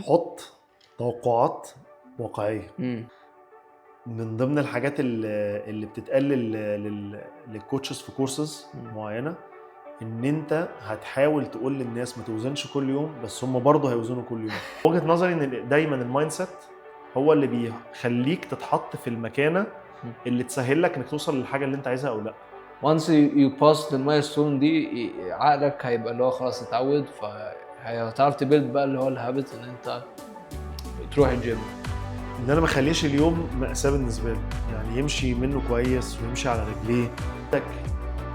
حط توقعات واقعية. امم من ضمن الحاجات اللي بتتقال للكوتشز في كورسز معينة ان انت هتحاول تقول للناس ما توزنش كل يوم، بس هم برضه هيوزنوا كل يوم. وجهة نظري ان دايما المايند سيت هو اللي بيخليك تتحط في المكانة اللي تسهل لك انك توصل للحاجة اللي انت عايزها او لا. once you pass المايلستون دي عقلك هيبقى اللي هو خلاص اتعود، فهتعرف تبيلد بقى اللي هو الهابت ان انت تروح الجيم. ان انا ما اخليش اليوم مأساة بالنسبة لي، يعني يمشي منه كويس ويمشي على رجليه. عندك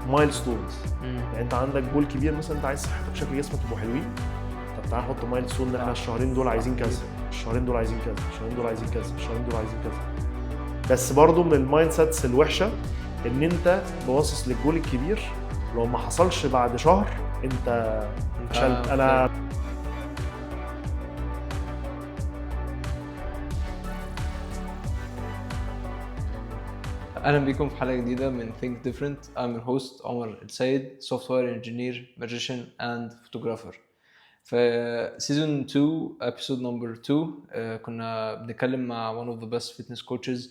مايلستونز، يعني انت عندك جول كبير مثلا، انت عايز صحتك شكل جسمك يبقوا حلوين. طب تعال نحط مايلستون، ان احنا الشهرين دول عايزين كذا، الشهرين دول عايزين كذا، الشهرين دول عايزين كذا، الشهرين دول عايزين كذا. بس برضو من المايند سيتس الوحشه ان انت باصص للجول الكبير، لو ما حصلش بعد شهر انت فشلت. انا اهلا بيكم في حلقه جديده من Think Different. I'm your host عمر السيد, software engineer, magician and photographer. في season 2 episode number 2 كنا بنتكلم مع one of the best fitness coaches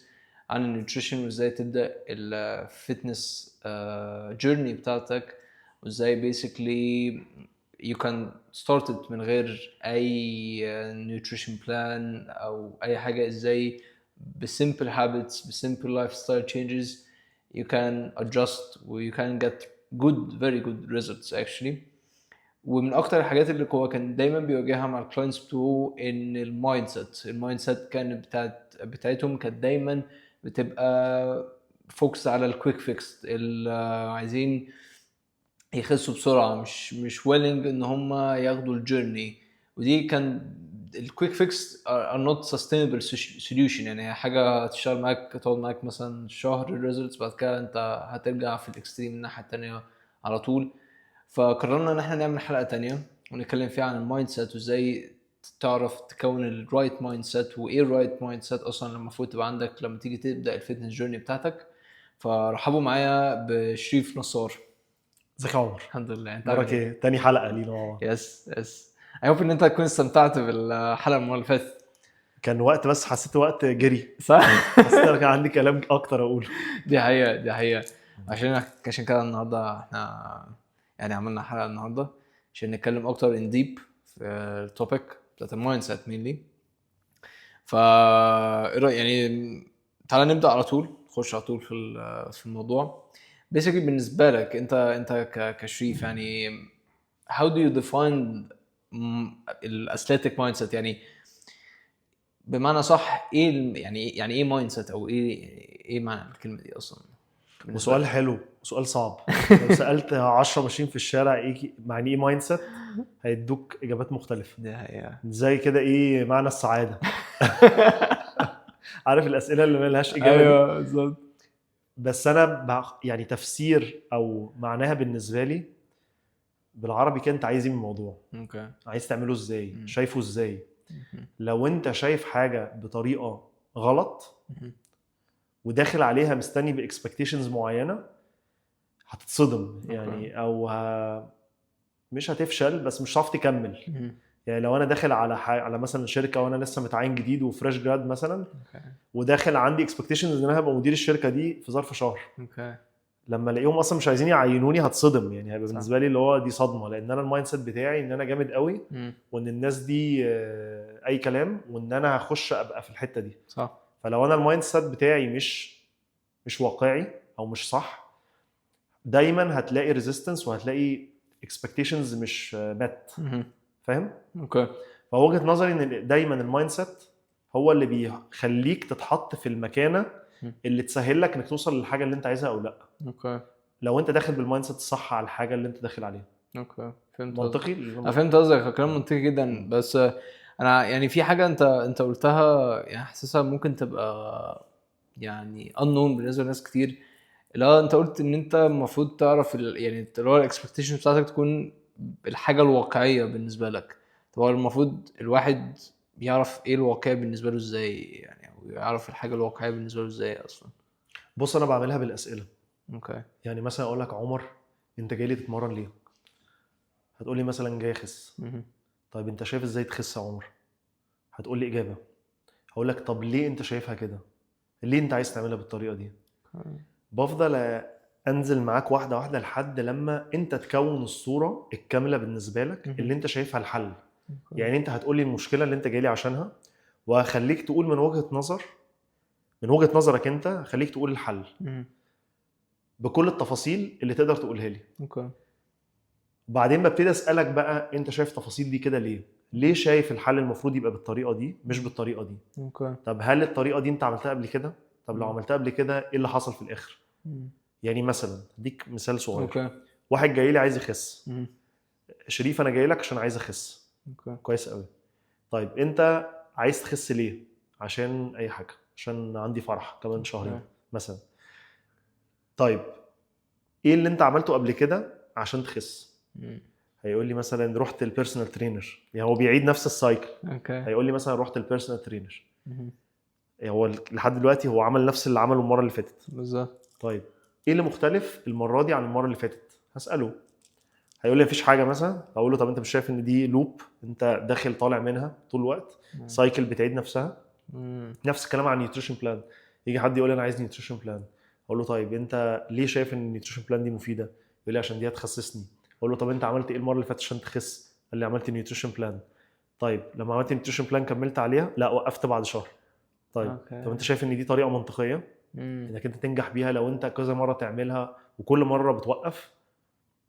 عن النيوتريشن وازاي تبدا الفيتنس journey بتاعتك, وازاي basically you can start it من غير اي nutrition plan او اي حاجه. ازاي بsimple habits, بsimple lifestyle changes you can adjust و you can get good, very good results actually. ومن اكتر الحاجات اللي هو كان دايما بيواجهها مع الكلاينتس بتوعه ان المايند سيت كانت بتاعتهم كانت دايما بتبقى فوكس على الكويك فيكس, اللي عايزين يخسوا بسرعه, مش willing ان هم ياخدوا الجيرني. ودي كان الكويك فيكس are not sustainable solution, يعني هي حاجه هتشتغل معاك, تقعد معاك مثلا شهر الريزلتس, بعد كده انت هترجع في الاكستريم الناحيه التانيه على طول. فقررنا ان احنا نعمل حلقه تانية ونتكلم فيها عن المايند سيت, وازاي تعرف تكون الرايت مايند سيت, وايه الرايت مايند سيت اصلا لما المفروض تبقى عندك لما تيجي تبدا الفيتنس جيرني بتاعتك. فرحبوا معايا بشريف نصار. ازيك يا عمر؟ الحمد لله, انت اخبارك عامل ايه؟ تاني حلقه لينا مع بعض. ايه؟ يس I hope ان انت تكون استمتعت بالحلقه المره اللي فاتت. كان وقت, بس حسيت وقت جري, صح. حسيت انا كان عندي كلام اكتر اقوله. دي حقيقه. عشان كده النهارده احنا يعني عملنا حلقه النهارده عشان نتكلم اكتر ان ديب في التوبيك بتاعت المايند سيت مينلي. يعني تعالى نبدا على طول, نخش على طول في الموضوع. بيسكلي بالنسبه لك انت كشريف, يعني how do you define الاثليتيك مايند سيت؟ يعني بمعنى صح ايه يعني ايه مايند سيت, او ايه معنى الكلمه دي اصلا بالنسبه وسؤال لك؟ حلو وسؤال صعب. لو سالت 10 ماشيين في الشارع ايه معنى ايه مايند سيت, هيدوك اجابات مختلفه. ده هي زي كده ايه معنى السعاده؟ عارف الاسئله اللي ملهاش اجابه دي. ايوه بالظبط. بس انا يعني تفسير او معناها بالنسبه لي بالعربي كده, انت عايز ايه من الموضوع؟ اوكي. عايز تعمله ازاي؟ شايفه ازاي؟ لو انت شايف حاجه بطريقه غلط وداخل عليها مستني باكسبكتيشنز معينه, هتتصدم يعني, او مش هتفشل بس مش هتعرف تكمل. يعني لو انا داخل على مثلا شركه وانا لسه متعين جديد وفريش جراد مثلا, وداخل عندي اكسبكتيشنز ان انا هبقى مدير الشركه دي في ظرف شهر, اوكي. لما الاقيهم اصلا مش عايزين يعينوني هتصدم. يعني هيبقى صح. بالنسبه لي اللي هو دي صدمه, لان انا المايند سيت بتاعي ان انا جامد قوي, وان الناس دي اي كلام, وان انا هخش ابقى في الحته دي. صح. فلو انا المايند سيت بتاعي مش واقعي او مش صح, دايما هتلاقي ريزيستنس وهتلاقي اكسبكتيشنز مش مات. فاهم؟ اوكي. فوجهه نظري ان دايما المايند سيت هو اللي بيخليك تتحط في المكانه اللي تسهل لك انك توصل للحاجه اللي انت عايزها او لا. اوكي. لو انت داخل بالمايند سيت الصح على الحاجه اللي انت داخل عليها. اوكي. فهمت منطقي؟ انا فهمت قصدك, كلام منطقي جدا. بس انا يعني في حاجه انت قلتها, يعني حاسسها ممكن تبقى يعني unknown بالنسبه لناس كتير. اللي انت قلت ان انت المفروض تعرف يعني اللي هو الاكسبكتيشن بتاعتك تكون الحاجه الواقعيه بالنسبه لك. طب هو المفروض الواحد يعرف ايه الواقعي بالنسبه له ازاي, يعني او يعرف الحاجه الواقعيه بالنسبه له ازاي اصلا؟ بص, انا بعملها بالاسئله. اوكي. يعني مثلا اقول لك عمر, انت جاي لي تتمرن ليه؟ هتقول لي مثلا جاي اخس. طيب انت شايف ازاي تخس يا عمر؟ هتقول لي اجابه. هقول لك طب ليه انت شايفها كده؟ ليه انت عايز تعملها بالطريقه دي؟ بفضل انزل معاك واحده واحده لحد لما انت تكون الصوره الكامله بالنسبه لك اللي انت شايفها الحل. يعني انت هتقول لي المشكله اللي انت جاي لي عشانها، وهخليك تقول من وجهه نظرك انت، هخليك تقول الحل بكل التفاصيل اللي تقدر تقولها لي. اوكي. وبعدين ببتدي اسالك بقى انت شايف تفاصيل دي كده ليه؟ ليه شايف الحل المفروض يبقى بالطريقه دي مش بالطريقه دي؟ اوكي. طب هل الطريقه دي انت عملتها قبل كده؟ طب لو عملتها قبل كده ايه اللي حصل في الاخر؟ يعني مثلا اديك مثال صغير. اوكي. واحد جاي لي عايز يخس. مم. شريف انا جاي لك عشان عايز اخس. اوكي. كويس قوي. طيب انت عايز تخس ليه؟ عشان اي حاجه، عشان عندي فرح كمان شهرين اوكي. مثلا. طيب ايه اللي انت عملته قبل كده عشان تخس؟ هيقول لي مثلا رحت البيرسونال ترينر، يعني هو بيعيد نفس السايكل. اوكي. هيقول لي مثلا رحت البيرسونال ترينر، مم. هو لحد دلوقتي هو عمل نفس اللي عمله المره اللي فاتت. بالظبط. طيب ايه اللي مختلف المره دي عن المره اللي فاتت؟ هساله. هيقول لي مفيش حاجه مثلا. هقول له طب انت مش شايف ان دي لوب انت داخل طالع منها طول الوقت، سايكل بتعيد نفسها؟ نفس الكلام عن النيوتريشن بلان. يجي حد يقول لي انا عايز نيوتريشن بلان، اقول له طيب انت ليه شايف ان النيوتريشن بلان دي مفيده؟ يقول لي عشان دي هتخسسني. اقول له طب انت عملت ايه المره اللي فاتت عشان تخس؟ قال لي عملت نيوتريشن بلان. طيب لما عملت نيوتريشن بلان كملت عليها؟ لا وقفت بعد شهر. طيب أوكي. طب انت شايف ان دي طريقه منطقيه انك انت تنجح بيها لو انت كذا مره تعملها وكل مره بتوقف؟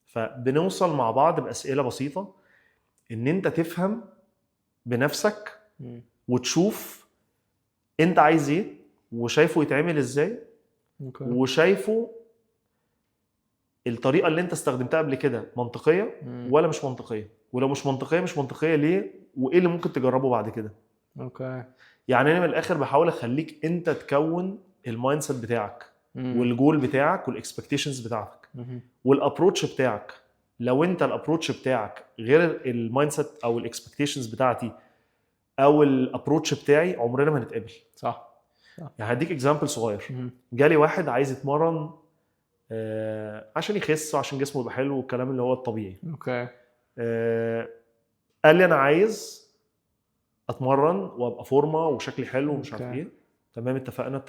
فبنوصل مع بعض باسئله بسيطه ان انت تفهم بنفسك وتشوف انت عايز ايه وشايفه يتعمل ازاي، اوكي. وشايفه الطريقه اللي انت استخدمتها قبل كده منطقيه ولا مش منطقيه، ولو مش منطقيه ليه، وايه اللي ممكن تجربه بعد كده. اوكي. يعني انا من الاخر بحاول اخليك انت تكون المايند سيت بتاعك والجول بتاعك والاكسبكتيشنز بتاعتك والابروتش بتاعك. لو انت الابروتش بتاعك غير المايند سيت او الاكسبكتيشنز بتاعتي او الابروتش بتاعي، عمرنا ما هنتقابل. صح. يعني هديك اكزامبل صغير. جالي واحد عايز يتمرن عشان يخس وعشان جسمه يبقى حلو والكلام اللي هو الطبيعي. اوكي. قال لي انا عايز اتمرن وابقى فورمه وشكلي حلو ومش عارف ايه. تمام، اتفقنا.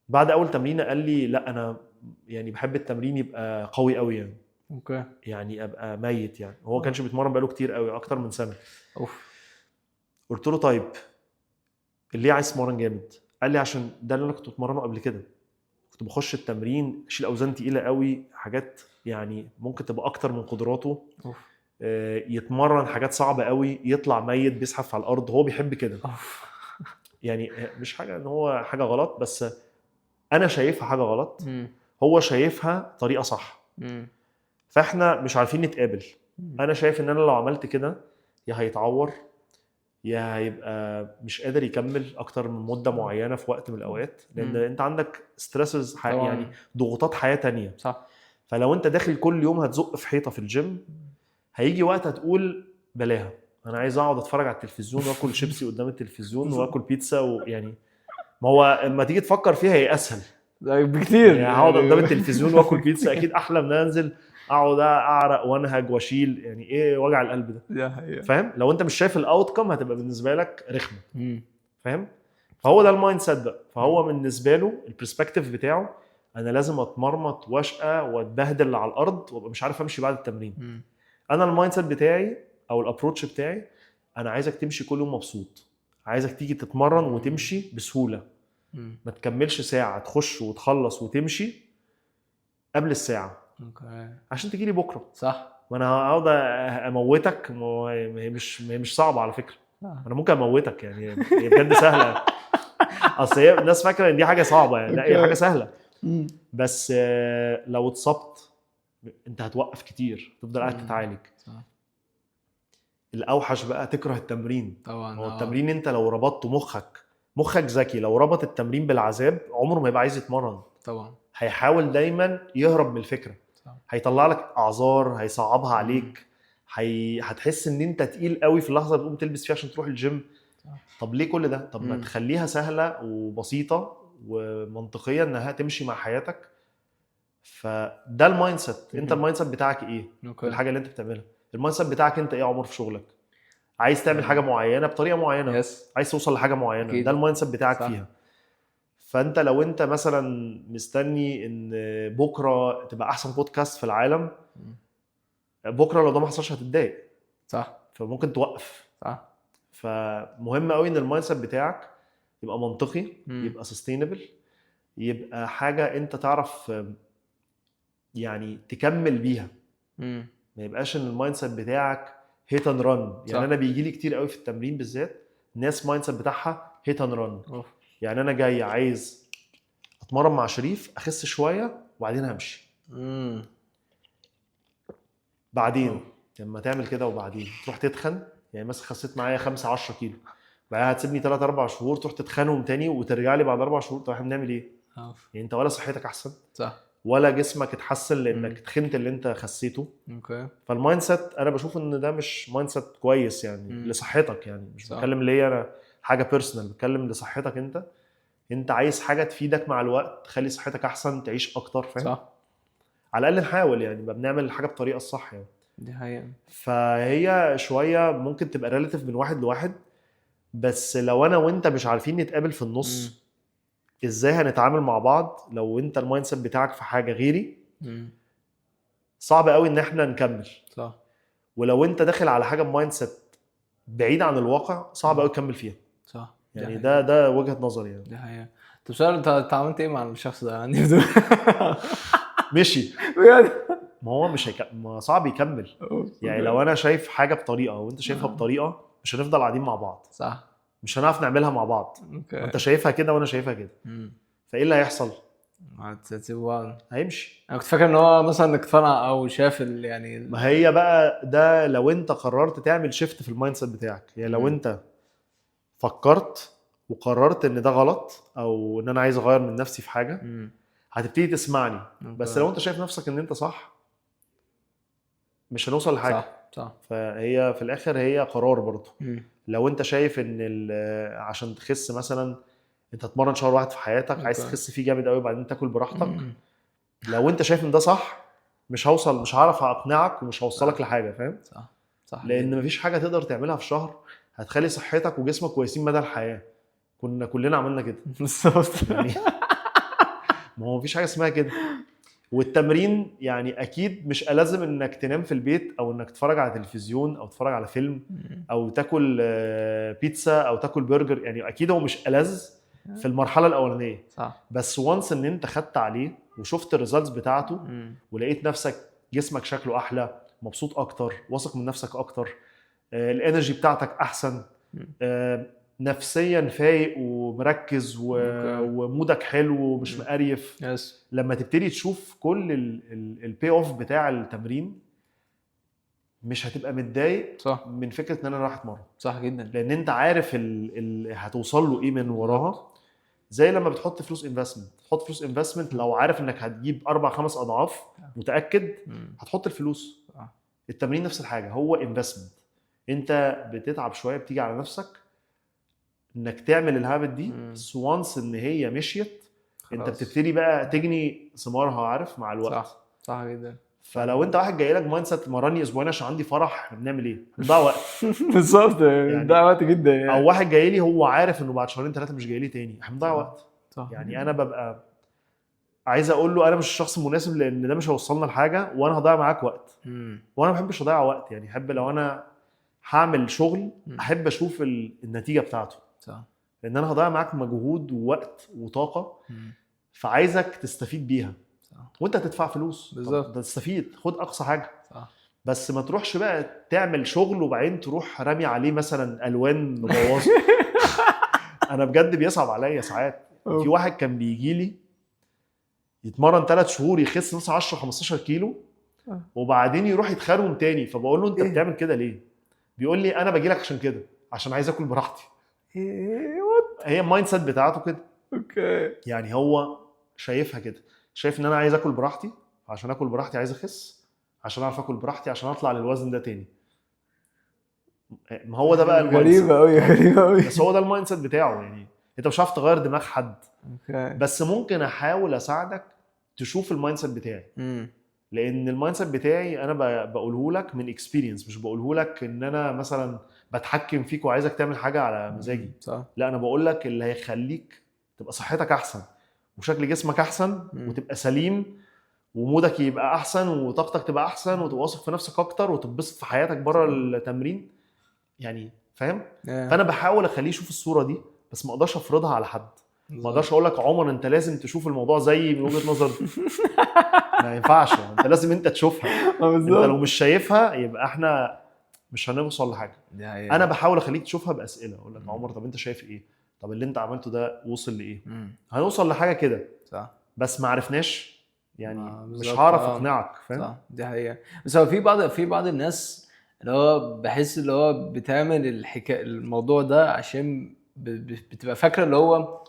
بعد اول تمرينه قال لي لا انا يعني بحب التمرين يبقى قوي قوي، يعني اوكي. يعني ابقى ميت. يعني هو كانش بيتمرن بقاله كتير قوي، اكتر من سنه. قلت له طيب ليه عايز تتمرن جامد؟ قال لي عشان ده اللي انا كنت بتمرنه قبل كده. كنت بخش التمرين اشيل اوزان تقيله قوي، حاجات يعني ممكن تبقى اكتر من قدراته. يتمرن حاجات صعبه قوي، يطلع ميت بيزحف على الارض. هو بيحب كده. يعني مش حاجه ان هو حاجه غلط، بس انا شايفها حاجه غلط. هو شايفها طريقه صح. فاحنا مش عارفين نتقابل. انا شايف ان انا لو عملت كده يا هيتعور يا هيبقى مش قادر يكمل اكتر من مده معينه في وقت من الاوقات، لان انت عندك ستريسز يعني ضغوطات حياه تانية. صح. فلو انت داخل كل يوم هتزق في حيطه في الجيم، هيجي وقت هتقول بلاها، انا عايز اقعد اتفرج على التلفزيون واكل شيبسي قدام التلفزيون واكل بيتزا. ويعني ما هو اما تيجي تفكر فيها هي اسهل بكتير. يعني هقعد قدام التلفزيون واكل بيتزا اكيد احلى من انزل اقعد اعرق وانهج واشيل. يعني ايه وجع القلب ده؟ فاهم؟ لو انت مش شايف الاوتكم هتبقى بالنسبه لك رخمه. فاهم؟ فهو ده المايند سيت بقى. فهو بالنسبه له البرسبكتيف بتاعه انا لازم اتمرمط واشقى واتبهدل على الارض وابقى مش عارف امشي بعد التمرين. انا المايند سيت بتاعي او الابروتش بتاعي انا عايزك تمشي كل يوم مبسوط، عايزك تيجي تتمرن وتمشي بسهوله، ما تكملش ساعه، تخش وتخلص وتمشي قبل الساعه عشان تجي لي بكره. صح. ما انا هقعد اموتك. هي مش صعبه على فكره. انا ممكن اموتك، يعني هي بجد سهله. اصل هي الناس فاكره ان دي حاجه صعبه، يعني لا هي حاجه سهله. بس لو اتصبت انت هتوقف كتير، تفضل قاعد تتعالج. الاوحش بقى تكره التمرين. طبعا. هو التمرين انت لو ربطته مخك ذكي، لو ربط التمرين بالعذاب عمره ما يبقى عايز يتمرن. طبعا. هيحاول دايما يهرب من الفكره. هيطلع لك اعذار، هيصعبها عليك. هتحس ان انت تقيل قوي في اللحظه اللي تقوم تلبس فيها عشان تروح الجيم. طب ليه كل ده؟ طب ما تخليها سهله وبسيطه ومنطقيه انها تمشي مع حياتك. فده المايند سيت. انت المايند سيت بتاعك ايه في الحاجه اللي انت بتعملها؟ المايند سيت بتاعك انت ايه يا عمر في شغلك؟ عايز تعمل حاجه معينه بطريقه معينه، يس عايز توصل لحاجه معينه، أكيد. ده المايند سيت بتاعك صح. فيها. فانت لو انت مثلا مستني ان بكره تبقى احسن بودكاست في العالم، بكره لو ده ما حصلش هتتضايق، صح فممكن توقف. صح. فمهم قوي ان المايند سيت بتاعك يبقى منطقي، مم. يبقى سستينبل، يبقى حاجه انت تعرف يعني تكمل بيها. مم. ما يبقاش ان المايند سيت بتاعك هيت اند ران. صح. يعني انا بيجي لي كتير قوي في التمرين بالذات ناس مايند سيت بتاعها هيت اند ران. أوف. يعني انا جاي عايز اتمرن مع شريف، اخس شويه وبعدين همشي. مم. بعدين لما تعمل كده وبعدين تروح تتخن، يعني مثلا خسيت معايا 5-10 كيلو، بعدها هتسيبني 3-4 شهور تروح تتخنهم تاني وترجع لي بعد 4 شهور. طب احنا بنعمل ايه؟ أوف. يعني انت ولا صحتك احسن صح. ولا جسمك اتحسن مم. لانك تخنت اللي انت خسيته. اوكي. فالمايند سيت انا بشوف ان ده مش مايند سيت كويس يعني مم. لصحتك. يعني مش صح. بتكلم ليا انا حاجه بيرسونال، بتكلم لصحتك انت. انت عايز حاجه تفيدك مع الوقت، تخلي صحتك احسن، تعيش اكتر، فاهم؟ صح. على الاقل نحاول يعني بنعمل الحاجه بطريقه الصح يعني. دي حقيقة. فهي شويه ممكن تبقى ريلاتيف من واحد لواحد، بس لو انا وانت مش عارفين نتقابل في النص ازاي هنتعامل مع بعض؟ لو انت المايند سيت بتاعك في حاجه غيري صعب قوي ان احنا نكمل. صح. ولو انت داخل على حاجه بمايند سيت بعيد عن الواقع صعب قوي تكمل فيها. صح. يعني ده وجهه نظري يعني. دي حقيقة. طب سؤال، انت عملت ايه مع الشخص ده؟ عندي فضول. مشي. بجد؟ ما هو مش ما صعب يكمل. يعني لو انا شايف حاجه بطريقه وانت شايفها بطريقه مش هنفضل قاعدين مع بعض. صح. مش هنعرف نعملها مع بعض. اوكي. انت شايفها كده وانا شايفها كده، فايه اللي هيحصل؟ هتسيبوا بعض. هيمشي. انا كنت فاكر ان هو مثلا اقتنع او شاف يعني ما هي بقى ده لو انت قررت تعمل شيفت في المايند سيت بتاعك. يعني لو انت فكرت وقررت ان ده غلط او ان انا عايز اغير من نفسي في حاجه هتبتدي تسمعني. بس لو انت شايف نفسك ان انت صح مش هنوصل لحاجه. صح. صح. فهي في الاخر هي قرار برضه. لو انت شايف ان عشان تخس مثلا انت تتمرن شهر واحد في حياتك، عايز تخس فيه جامد قوي وبعدين تاكل براحتك، لو انت شايف ان ده صح مش هعرف اقنعك ومش هوصلك لحاجه، فاهم؟ صح. صح. لان مفيش حاجه تقدر تعملها في شهر هتخلي صحتك وجسمك كويسين مدى الحياه. كنا كلنا عملنا كده بالظبط. يعني. ما هو مفيش حاجه اسمها كده. والتمرين يعني اكيد مش لازم انك تنام في البيت او انك تتفرج على تلفزيون او تتفرج على فيلم او تاكل بيتزا او تاكل برجر. يعني اكيد هو مش ألذ في المرحله الاولانيه، صح. بس وانس ان انت خدت عليه وشفت الريزلتس بتاعته ولقيت نفسك جسمك شكله احلى، مبسوط اكتر، واثق من نفسك اكتر، الانرجي بتاعتك احسن، نفسيا فايق ومركز ومودك حلو ومش مقريف. لما تبتدي تشوف كل البي اوف بتاع التمرين مش هتبقى متضايق من فكره ان انا رايح اتمرن. صح جدا. لان انت عارف هتوصل له ايه من وراها. زي لما بتحط فلوس انفستمنت لو عارف انك هتجيب 4-5 اضعاف متاكد هتحط الفلوس. التمرين نفس الحاجه، هو انفستمنت. انت بتتعب شويه، بتيجي على نفسك انك تعمل الهابت دي، بس وانس ان هي مشيت خلاص. انت بتبتدي بقى تجني ثمارها، عارف، مع الوقت. صح. صح جدا. فلو انت واحد جاي لك مايند سيت مرني اسبوعين عشان عندي فرح، احنا بنعمل ايه؟ بنضيع وقت. بالظبط، بنضيع وقت جدا يعني. او واحد جاي لي هو عارف انه بعد 2-3 مش جاي لي تاني، احنا بنضيع وقت. صح. يعني انا ببقى عايز اقول له انا مش الشخص المناسب لان ده مش هيوصلنا لحاجه وانا هضيع معاك وقت. وانا ما بحبش اضيع وقت. يعني احب لو انا هعمل شغل احب اشوف النتيجه بتاعته. صح. لان انا هضيع معاك مجهود ووقت وطاقه، فعايزك تستفيد بيها. صح. وانت هتدفع فلوس بالظبط تستفيد، خد اقصى حاجه. صح. بس ما تروحش بقى تعمل شغل وبعدين تروح رامي عليه مثلا الوان مبوظه. انا بجد بيصعب عليا ساعات. في واحد كان بيجي لي يتمرن 3 شهور يخس نص 10-15 كيلو وبعدين يروح يتخرم تاني. فبقول له انت بتعمل كده ليه؟ بيقول لي انا باجي لك عشان كده، عشان عايز اكل براحتي. هي المايند سيت بتاعته كده. اوكي. يعني هو شايفها كده، شايف ان انا عايز اكل براحتي، عشان اكل براحتي عايز اخس، عشان اعرف اكل براحتي عشان اطلع للوزن ده تاني. ما هو ده بقى غريبه قوي، غريبه قوي. بس هو ده المايند سيت بتاعه. يعني انت مش عارف تغير دماغ حد. اوكي. بس ممكن احاول اساعدك تشوف المايند سيت بتاعي. لان المايند سيت بتاعي انا بقوله لك من اكسبيرينس، مش بقوله لك ان انا مثلا بتحكم فيك وعايزك تعمل حاجه على مزاجي. صح. لا انا بقول لك اللي هيخليك تبقى صحتك احسن وشكل جسمك احسن وتبقى سليم ومودك يبقى احسن وطاقتك تبقى احسن وتبقى واثق في نفسك اكتر وتتبسط في حياتك بره التمرين يعني فاهم. فانا بحاول اخليه يشوف الصوره دي بس ما اقدرش افرضها على حد. ما اقدرش اقول لك عمر انت لازم تشوف الموضوع زي من وجهه نظر ما ينفعش. انت لازم انت تشوفها. انت لو مش شايفها يبقى احنا مش هنوصل لحاجه. انا بحاول اخليك تشوفها باسئله. اقول لك عمر طب انت شايف ايه؟ طب اللي انت عملته ده وصل لايه؟ هنوصل لحاجه كده صح. بس ما عرفناش يعني مش هعرف اقنعك فاهم. صح دي حقيقه. بس هو في بعض الناس اللي هو بحس اللي هو بتعمل الموضوع ده عشان بتبقى فاكره اللي هو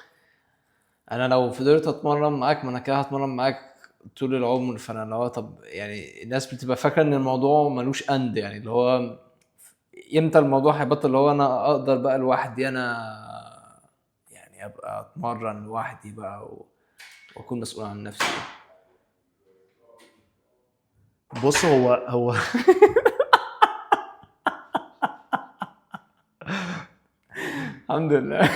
انا لو فضلت اتمرن معاك ما انا كده هتمرن معاك طول العمر. فانا اللي هو طب يعني الناس بتبقى فاكره ان الموضوع ملوش اند يعني اللي هو امتى الموضوع هيبطل اللي هو انا اقدر بقى لوحدي انا يعني ابقى اتمرن لوحدي بقى واكون مسؤول عن نفسي. بص هو الحمد لله.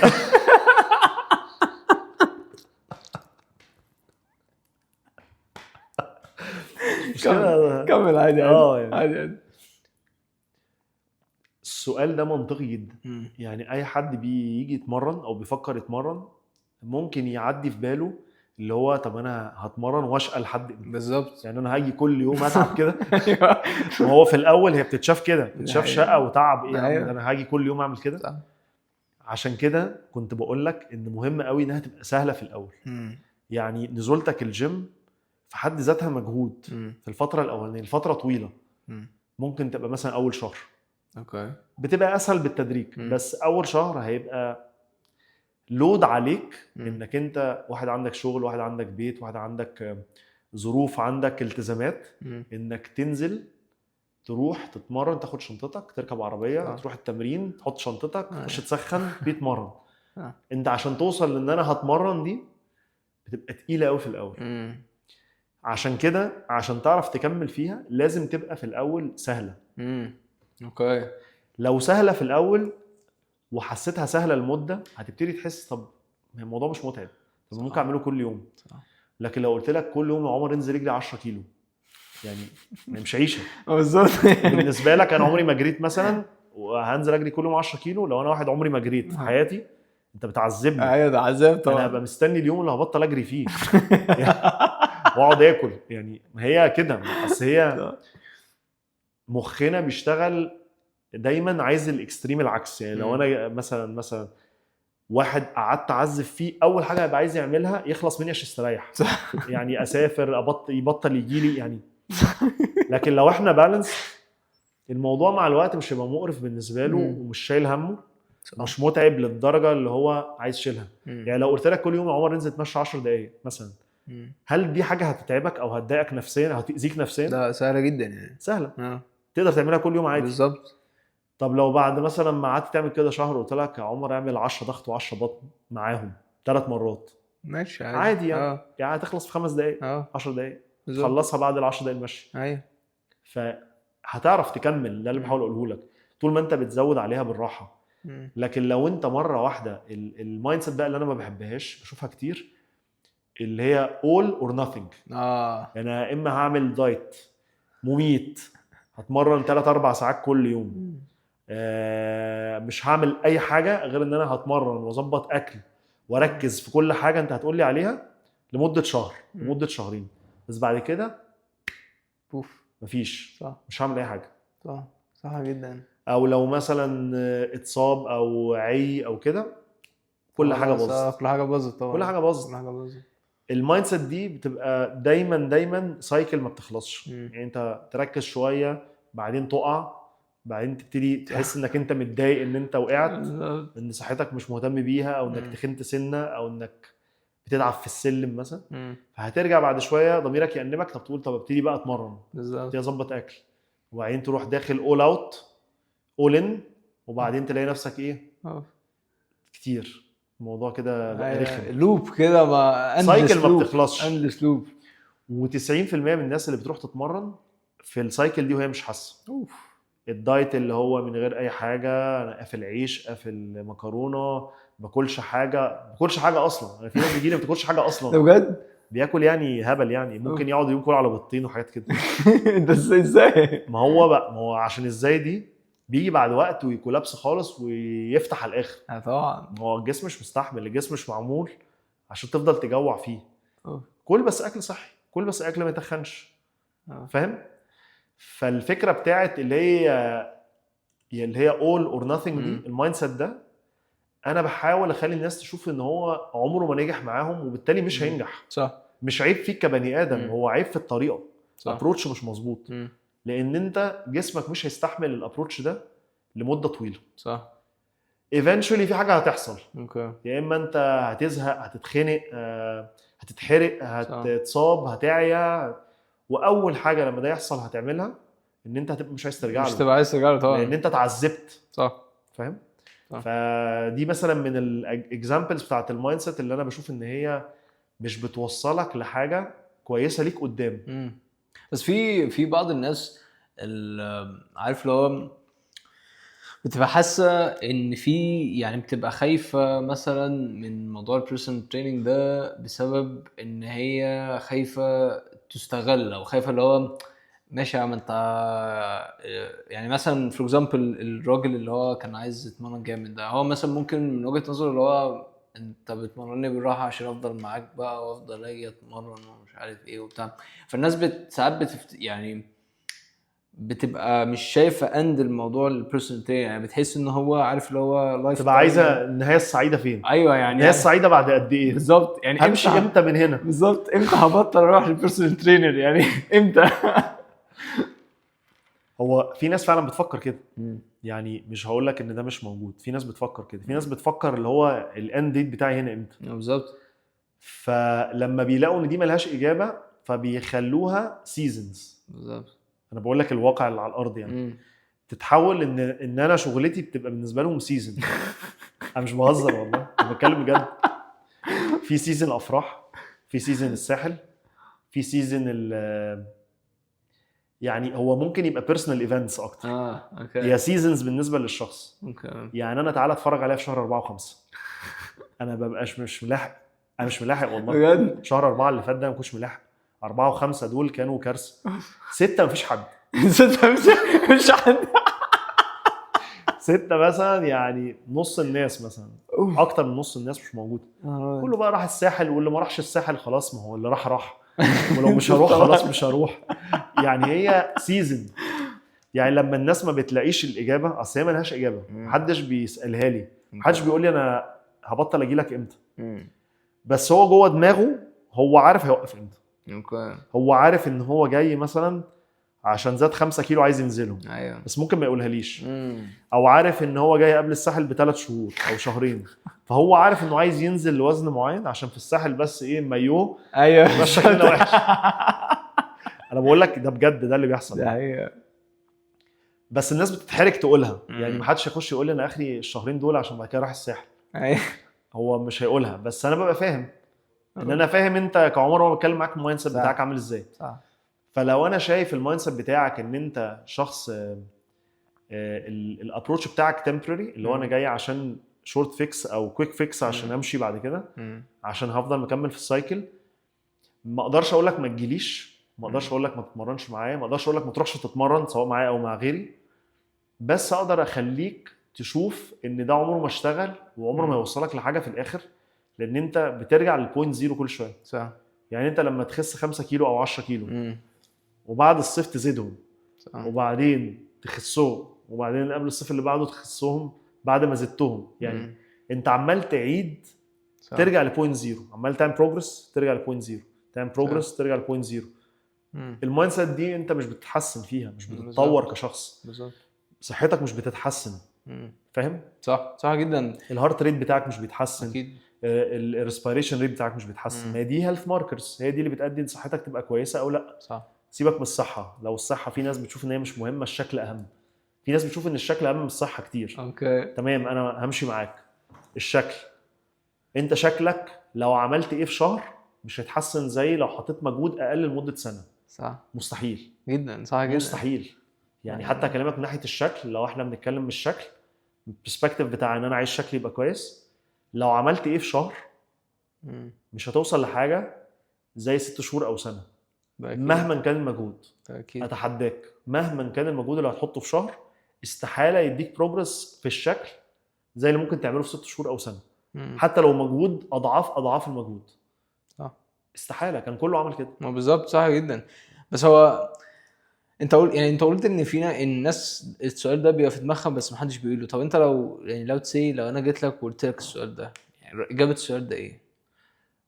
كمل عادي يعني عادي. السؤال ده منطقي جدا. يعني اي حد بيجي يتمرن او بيفكر يتمرن ممكن يعدي في باله اللي هو طب انا هتمرن واشقى لحد بالظبط. يعني انا هاجي كل يوم اتعب كده. وهو في الاول هي بتتشاف كده بتتشاف شقه وتعب ايه انا هاجي كل يوم اعمل كده. عشان كده كنت بقول لك ان مهم قوي انها تبقى سهله في الاول. يعني نزولتك الجيم في حد ذاتها مجهود في الفتره الاولانيه. الفتره طويله ممكن تبقى مثلا اول شهر اوكي بتبقى اسهل بالتدريج. بس اول شهر هيبقى لود عليك انك انت واحد عندك شغل واحد عندك بيت واحد عندك ظروف عندك التزامات. انك تنزل تروح تتمرن تاخد شنطتك تركب عربيه تروح التمرين تحط شنطتك تخش تسخن تتمرن. انت عشان توصل لان انا هتمرن دي بتبقى تقيله قوي في الاول. عشان كده عشان تعرف تكمل فيها لازم تبقى في الاول سهله. اوكي. لو سهله في الاول وحسيتها سهله المده هتبتدي تحس طب الموضوع مش متعب طب ممكن اعمله كل يوم. لكن لو قلت لك كل يوم يا عمر انزل اجري 10 كيلو يعني مش عيشه. بالظبط. بالنسبه لك انا عمري ما جريت مثلا وهنزل اجري كل يوم 10 كيلو. لو انا واحد عمري ما جريت في حياتي انت بتعذبني. ايوه ده عذاب طبعا. انا هبقى مستني اليوم اللي هبطل اجري فيه واقعد اكل يعني. هي كده بس هي مخنا بيشتغل دايما عايز الاكستريم العكس. يعني لو انا مثلا واحد قعدت اعذب فيه اول حاجه هيبقى عايز يعملها يخلص مني عشان يستريح يعني اسافر يبطل يجي لي يعني. لكن لو احنا بالانس الموضوع مع الوقت مش هيبقى مقرف بالنسبه له ومش شايل همه مش متعب للدرجه اللي هو عايز يشيلها. يعني لو قلت لك كل يوم يا عمر انزل تمشي 10 دقائق مثلا هل دي حاجه هتتعبك او هتضايقك نفسيا او هتاذيك نفسيا؟ لا سهله جدا يعني سهله تقدر تعملها كل يوم عادي. بالظبط. طب لو بعد مثلا ما قعدت تعمل كده شهر وقلت لك يا عمر اعمل 10 ضغط و10 بطن معاهم 3 مرات ماشي عادي يعني يعني هتخلص في 5 دقائق 10 دقائق تخلصها بعد ال10 دقائق المشي. ايوه فهتعرف تكمل. ده اللي بحاول اقوله لك طول ما انت بتزود عليها بالراحه. لكن لو انت مره واحده المايند سيت بقى اللي انا ما بحبهاش بشوفها كتير اللي هي all or nothing. انا اما هعمل دايت مميت هتمرن 3-4 ساعات كل يوم مش هعمل اي حاجه غير ان انا هتمرن واظبط اكل واركز في كل حاجه انت هتقول لي عليها لمده شهر لمده شهرين بس بعد كده بوف مفيش. صح. مش هعمل اي حاجه. صح جدا. او لو مثلا اتصاب او عي او كده كل حاجه باظت. كل حاجه باظت طبعا. كل حاجه باظت. المايند سيت دي بتبقى دايما سايكل ما بتخلصش. يعني انت تركز شويه بعدين تقع بعدين تبتدي تحس انك انت متضايق ان انت وقعت ان صحتك مش مهتم بيها او انك تخنت سنه او انك بتتعب في السلم مثلا. فهترجع بعد شويه ضميرك يأنبك طب تقول طب ابتدي بقى اتمرن ابتدي اظبط اكل وبعدين تروح داخل اول اوت اول ان وبعدين تلاقي نفسك ايه كتير الموضوع كده رخم لوب كده ما سايكل ما بتخلصش اندلس لوب. و90% من الناس اللي بتروح تتمرن في السايكل دي وهي مش حاسه. الدايت اللي هو من غير اي حاجه، انا قافل عيش قافل مكرونه، باكلش حاجه اصلا. انا في ناس بيجي لي ما بتاكلش حاجه ده اصلا، بجد؟ بياكل يعني هبل، يعني ممكن يقعد يوم كله على بيضتين وحاجات كده. ده ازاي؟ ما هو عشان ازاي دي بيجي بعد وقت ويكولابس خالص ويفتح على الاخر. طبعا. ما هو الجسم مش مستحمل، الجسم مش معمول عشان تفضل تجوع فيه. أوف. كل بس اكل صحي، كل بس اكل ما يتخنش، آه. فاهم؟ فالفكره بتاعت اللي هي all or nothing دي، المايند سيت ده انا بحاول اخلي الناس تشوف ان هو عمره ما نجح معاهم وبالتالي مش هينجح. صح. مش عيب فيك كبني ادم، هو عيب في الطريقه، صح. ابروتش مش مظبوط. لان انت جسمك مش هيستحمل الابروتش ده لمده طويله. صح. eventually في حاجه هتحصل، اوكي. يا اما انت هتزهق، هتتخنق، هتتحرق، هتتصاب، هتعيا. واول حاجه لما ده يحصل هتعملها ان انت هتبقى مش عايز ترجع له، مش تبقى عايز ترجع له طبعا، لان انت اتعذبت. صح. فاهم؟ صح. فدي مثلا من الاكزامبلز بتاعت المايند سيت اللي انا بشوف ان هي مش بتوصلك لحاجه كويسه ليك قدام. بس في بعض الناس عارف اللي هو بتبقى حاسه ان في، يعني بتبقى خايفه مثلا من موضوع البيرسونال تريننج ده بسبب ان هي خايفه تستغل، او خايفه اللي هو ماشي يا عم انت، يعني مثلا فور اكزامبل الراجل اللي هو كان عايز يتمرن جامد ده، هو مثلا ممكن من وجهه نظره اللي هو انت بتمرني بالراحه عشان افضل معاك بقى وافضل اجي اتمرن ومش عارف ايه وبتاع. فالناس ساعات يعني بتبقى مش شايفه اند الموضوع البيرسونال تريننج، يعني بتحس ان هو عارف اللي هو لايف تبقى عايزه النهايه السعيده فين. ايوه يعني النهايه السعيده بعد قد ايه بالظبط، يعني همشي امتى من هنا بالظبط، امتى هبطل اروح للبيرسونال ترينر يعني امتى. هو في ناس فعلا بتفكر كده، يعني مش هقول لك ان ده مش موجود، في ناس بتفكر كده، في ناس بتفكر اللي هو الاند ديت بتاعي هنا امتى. بالظبط. فلما بيلاقوا ان دي ملهاش اجابه فبيخلوها سيزونز. بالظبط. انا بقول لك الواقع اللي على الارض يعني. تتحول ان انا شغلتي بتبقى بالنسبه لهم سيزون. انا مش بهزر والله، انا بتكلم بجد. في سيزون افراح، في سيزون الساحل، في سيزون يعني هو ممكن يبقى بيرسونال ايفنتس اكتر. اوكي. هي سيزونز بالنسبه للشخص. اوكي. يعني انا تعالى اتفرج عليها في شهر 4 و5، انا ببقاش مش ملاحق، انا مش ملاحق والله بجد. شهر 4 اللي فات ده ما كنتش ملاحق. 4 و5 دول كانوا كارثه. 6 مفيش حد. 6 مش حد. 6 مثلا يعني نص الناس مثلا، اكتر من نص الناس مش موجوده. كله بقى راح الساحل، واللي ما راحش الساحل خلاص، ما هو اللي راح ولو مش هروح خلاص مش هروح. يعني هي سيزن. يعني لما الناس ما بتلاقيش الاجابه، اصل هي مالهاش اجابه، محدش بيسالها لي، محدش بيقول لي انا هبطل اجي لك امتى. بس هو جوه دماغه هو عارف هيوقف امتى. اوكي. هو عارف ان هو جاي مثلا عشان زاد 5 كيلو عايز ينزلهم. ايوه. بس ممكن ما يقولها ليش. او عارف ان هو جاي قبل الساحل ب3 شهور او شهرين، فهو عارف انه عايز ينزل لوزن معين عشان في الساحل بس ايه مايوه. ايوه. بس شكلنا وحش. انا بقول لك ده بجد، ده اللي بيحصل. ده هي. بس الناس بتتحرج تقولها. يعني ما حدش يخش يقول لي انا اخري الشهرين دول عشان بعد كده اروح الساحل. ايوه. هو مش هيقولها، بس انا ببقى فاهم ان انا فاهم انت كعمر وانا بتكلم معاك المايند سيت بتاعك عامل ازاي. صح. فلو انا شايف المايند سيت بتاعك ان انت شخص الابروتش بتاعك تمبرري، اللي هو انا جاي عشان شورت فيكس او كويك فيكس عشان امشي بعد كده، عشان هفضل مكمل في السايكل، ما اقدرش اقول لك ما تجيليش، ما اقدرش اقول لك ما تتمرنش معايا، ما اقدرش اقول لك ما تروحش تتمرن سواء معايا او مع غيري. بس اقدر اخليك تشوف ان ده عمره ما اشتغل وعمره ما يوصلك لحاجه في الاخر، لان انت بترجع للبوينت زيرو كل شويه. صح. يعني انت لما تخس 5 كيلو او 10 كيلو وبعد الصيف تزيدهم، وبعدين تخسهم، وبعدين قبل الصيف اللي بعده تخسهم بعد ما زدتهم، يعني انت عمال تعيد. صح. ترجع لبوينت زيرو، عمال تعمل بروجرس ترجع لبوينت زيرو، تعمل بروجرس ترجع لبوينت زيرو. المايند سيت دي انت مش بتتحسن فيها، مش بتتطور كشخص. بالظبط. صحتك مش بتتحسن. فاهم؟ صح. صح جدا. الهارت ريت بتاعك مش بيتحسن. اكيد. الريسبيريشن ريت بتاعك مش بيتحسن. ما دي هيلث ماركرز، هي دي اللي بتأدي ان صحتك تبقى كويسه او لا. صح. سيبك من الصحه، لو الصحه في ناس بتشوف ان هي مش مهمه، الشكل اهم. في ناس بتشوف ان الشكل اهم من الصحه كتير. اوكي. تمام، انا همشي معاك. الشكل، انت شكلك لو عملت ايه في شهر مش هيتحسن زي لو حطيت مجهود اقل لمده سنه. صح. مستحيل جدا. صح جدا. مستحيل. يعني حتى اكلمك من ناحيه الشكل، لو احنا بنتكلم من الشكل البرسبكتيف بتاع ان انا عايز شكلي يبقى كويس، لو عملت ايه في شهر مش هتوصل لحاجه زي 6 شهور او سنه. مهما كان المجهود اكيد اتحداك، مهما كان المجهود اللي هتحطه في شهر استحاله يديك بروجرس في الشكل زي اللي ممكن تعمله في 6 شهور او سنه. حتى لو مجهود اضعاف المجهود. صح. استحاله، كان كله عمل كده. ما بالظبط صح جدا. بس هو انت قلت ان فينا الناس السؤال ده بيبقى في دماغها بس ما حدش بيقوله. طب انت لو لو انا جيت لك وقلت لك السؤال ده، يعني اجابه السؤال ده ايه؟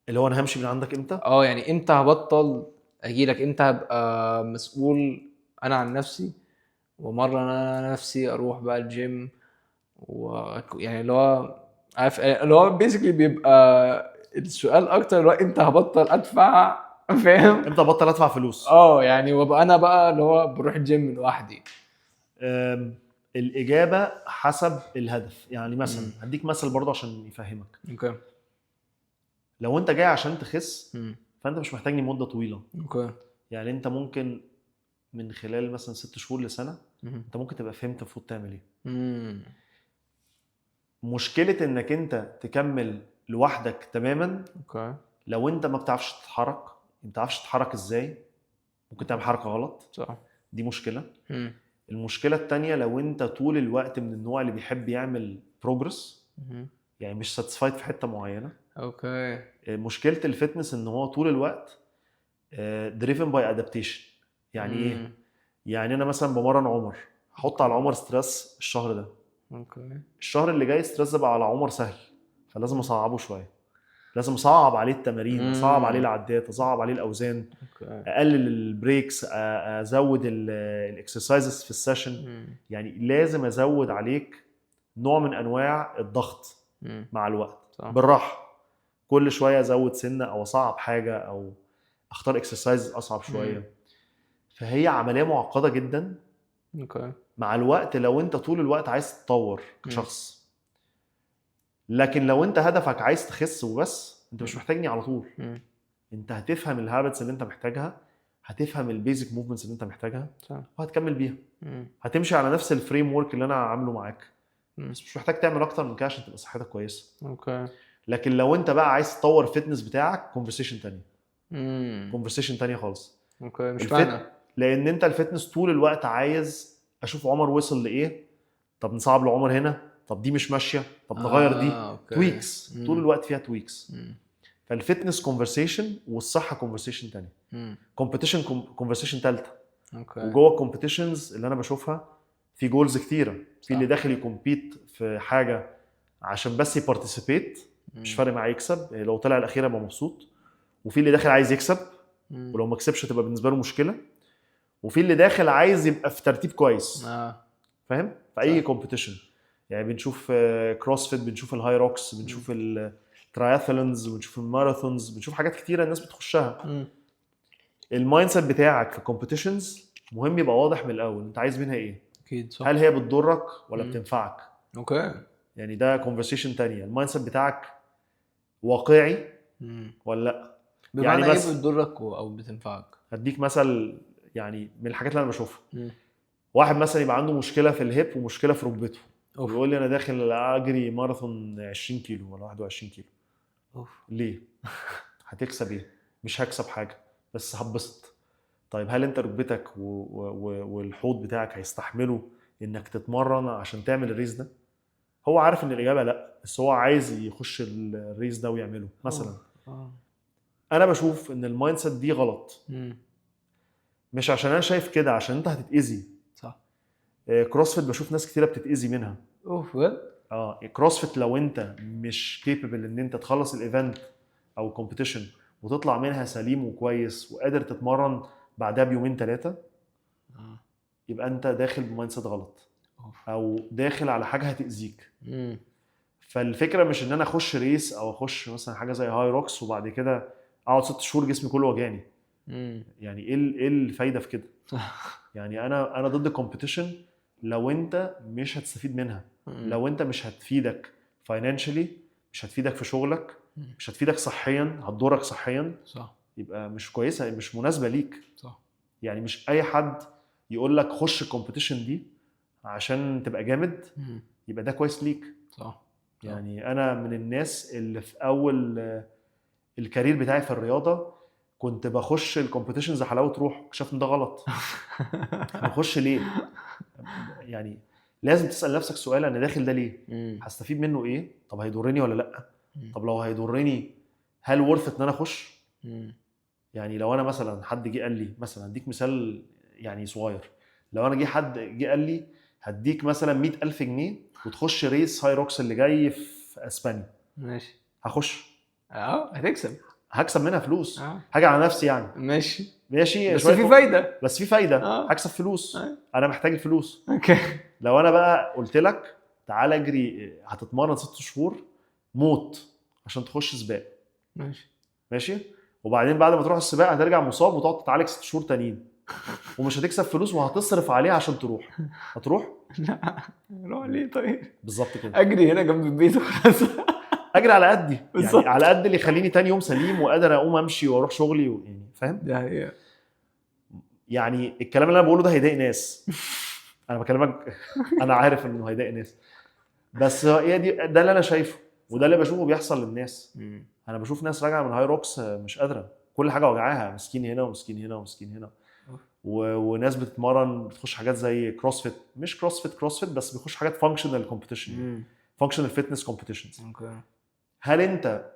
اللي هو انا همشي من عندك امتى؟ يعني امتى هبطل اجي لك، امتى هبقى مسؤول انا عن نفسي ومره انا نفسي اروح بقى الجيم يعني اللي هو عارف اللي هو بيسكلي بيبقى السؤال اكتر اللي هو امتى هبطل ادفع فاهم؟ امتى ابطل ادفع فلوس؟ يعني وابقى انا بقى اللي هو بروح الجيم لوحدي. الاجابه حسب الهدف. يعني مثلا هديك مثل برضه عشان يفهمك. اوكي. لو انت جاي عشان تخس فانت مش محتاج مده طويله. اوكي. يعني انت ممكن من خلال مثلا 6 شهور لسنه انت ممكن تبقى فهمت المفروض تعمل ايه. مشكله انك انت تكمل لوحدك تماما. اوكي. لو انت ما بتعرفش تتحرك، ما بتعرفش تتحرك ازاي، ممكن تعمل حركه غلط. صح. دي مشكله. المشكله التانية لو انت طول الوقت من النوع اللي بيحب يعمل بروجرس، يعني مش ساتسفايد في حته معينه. اوكي. مشكله الفتنس ان هو طول الوقت دريفن باي ادابتيشن. يعني ايه؟ يعني انا مثلا بمرن عمر، هحط على عمر ستريس الشهر ده. اوكي. الشهر اللي جاي ستريس بقى على عمر سهل، فلازم اصعبه شويه. لازم اصعب عليه التمارين، اصعب عليه العدات، اصعب عليه الاوزان، اقلل البريكس، ازود الاكسرسايزز في السيشن. يعني لازم ازود عليك نوع من انواع الضغط مع الوقت. صح. بالراحه، كل شويه ازود سنه او اصعب حاجه او اختار اكسرسايز اصعب شويه. فهي عمليه معقده جدا. اوكي. مع الوقت لو انت طول الوقت عايز تتطور كشخص. لكن لو انت هدفك عايز تخس وبس، انت مش محتاجني على طول. انت هتفهم الهابتس اللي انت محتاجها، هتفهم البيزك موفمنتس اللي انت محتاجها، وهتكمل بيها. هتمشي على نفس الفريم ورك اللي انا عامله معاك، بس مش محتاج تعمل اكتر من كده عشان تبقى صحتك كويسه. اوكي. لكن لو انت بقى عايز تطور الفتنس بتاعك، كونفرسيشن تانية. كونفرسيشن تانية خالص. اوكي. مش معنى لان انت الفتنس طول الوقت عايز اشوف عمر وصل لايه، طب نصعب له عمر هنا، طب دي مش ماشيه، طب نغير دي. تويكس طول الوقت فيها تويكس. فالفتنس كونفرسيشن والصحه كونفرسيشن تانية. كومبيتيشن كونفرسيشن ثالثه. وجوه الكومبيتيشنز اللي انا بشوفها في جولز كتيره. في اللي داخل يكمبيت في حاجه عشان بس يبارتيسيبيت، مش فارق معاه يكسب، لو طلع الاخير يبقى مبسوط. وفي اللي داخل عايز يكسب ولو ما كسبش تبقى بالنسبه له مشكله. وفي اللي داخل عايز يبقى في ترتيب كويس. فاهم؟ في اي كومبيتيشن. يعني بنشوف كروسفيت، بنشوف الهاي روكس، بنشوف التراياثلونز، بنشوف الماراثونز، بنشوف حاجات كتيره الناس بتخشها. المايند سيت بتاعك في الكومبيتيشنز مهم يبقى واضح من الاول انت عايز منها ايه. اكيد صح. هل هي بتضرك ولا بتنفعك؟ اوكي. يعني ده كونفرسيشن تانية. المايند سيت بتاعك واقعي ولا لا؟ يعني ايه بتضرك او بتنفعك؟ هديك مثل يعني من الحاجات اللي انا بشوفها. واحد مثلا يبقى عنده مشكله في الهيب ومشكله في ركبته، ويقول لي انا داخل اجري ماراثون 20 كيلو ولا 21 كيلو. ليه؟ هتكسب ايه؟ مش هكسب حاجه بس هتبسط. طيب هل انت ركبتك والحوض بتاعك هيستحملوا انك تتمرن عشان تعمل الريس ده؟ هو عارف ان الاجابه لا، بس هو عايز يخش الريس ده ويعمله مثلا. انا بشوف ان المايند سيت دي غلط. مش عشان انا شايف كده، عشان انت هتتاذي. صح. كروسفيت بشوف ناس كتيره بتتاذي منها. بجد؟ كروسفيت لو انت مش كيبل ان انت تخلص الايفنت او الكومبيتيشن وتطلع منها سليم وكويس وقادر تتمرن بعدها بيومين 3، يبقى انت داخل بمايند سيت غلط او داخل على حاجه هتاذيك. فالفكره مش ان انا اخش ريس او اخش مثلا حاجه زي هاي روكس وبعد كده اقعد 6 شهور جسمي كله وجعني. يعني ايه الفايده في كده؟ يعني انا ضد الكومبيتيشن لو انت مش هتستفيد منها. لو انت مش هتفيدك فاينانشالي، مش هتفيدك في شغلك، مش هتفيدك صحيا، هتضرك صحيا، صح، يبقى مش كويسه، مش مناسبه ليك. صح. يعني مش اي حد يقول لك خش الكومبيتيشن دي عشان تبقى جامد، يبقى ده كويس ليك. صح. يعني انا من الناس اللي في اول الكارير بتاعي في الرياضه كنت بخش الكومبيتيشنز حلاوه روح، اكتشفت ان ده غلط. بخش ليه؟ يعني لازم تسال نفسك سؤال، انا داخل ده ليه؟ هستفيد منه ايه؟ طب هيضرني ولا لا؟ طب لو هيضرني هل ورث ان انا اخش؟ يعني لو انا مثلا حد جه قال لي مثلا، اديك مثال يعني صغير، لو انا حد جه قال لي هديك مثلا 100,000 جنيه وتخش ريس هاي روكس اللي جاي في اسبانيا، ماشي. هخش. هتكسب. هكسب منها فلوس. حاجه على نفسي يعني. ماشي بس في فايده. بس في فايده. هكسب فلوس. انا محتاج الفلوس. اوكي. لو انا بقى قلت لك تعالى اجري، هتتمرن 6 شهور موت عشان تخش سباق. ماشي. وبعدين بعد ما تروح السباق هترجع مصاب وتقعد تتعالج 6 شهور تانيين ومش هتكسب فلوس وهتصرف عليها عشان تروح. هتروح؟ لا. روح ليه طيب؟ بالظبط كده. اجري هنا جنب البيت وخلاص. اجري على قدي يعني، على قد اللي يخليني تاني يوم سليم وقادر اقوم امشي واروح شغلي يعني فاهم؟ ده هي. يعني الكلام اللي انا بقوله ده هيضايق ناس. انا بكلمك انا عارف انه هيضايق ناس، بس هي دي ده اللي انا شايفه وده اللي بشوفه بيحصل للناس. انا بشوف ناس راجعه من هاي روكس مش قادره، كل حاجه وجعاها، مسكين هنا ومسكين هنا ومسكين هنا. وناس بتتمرن بتخش حاجات زي كروسفيت، مش كروسفيت بس بيخش حاجات فانكشنال كومبيتيشن، فانكشنال فيتنس كومبيتيشنز. هل انت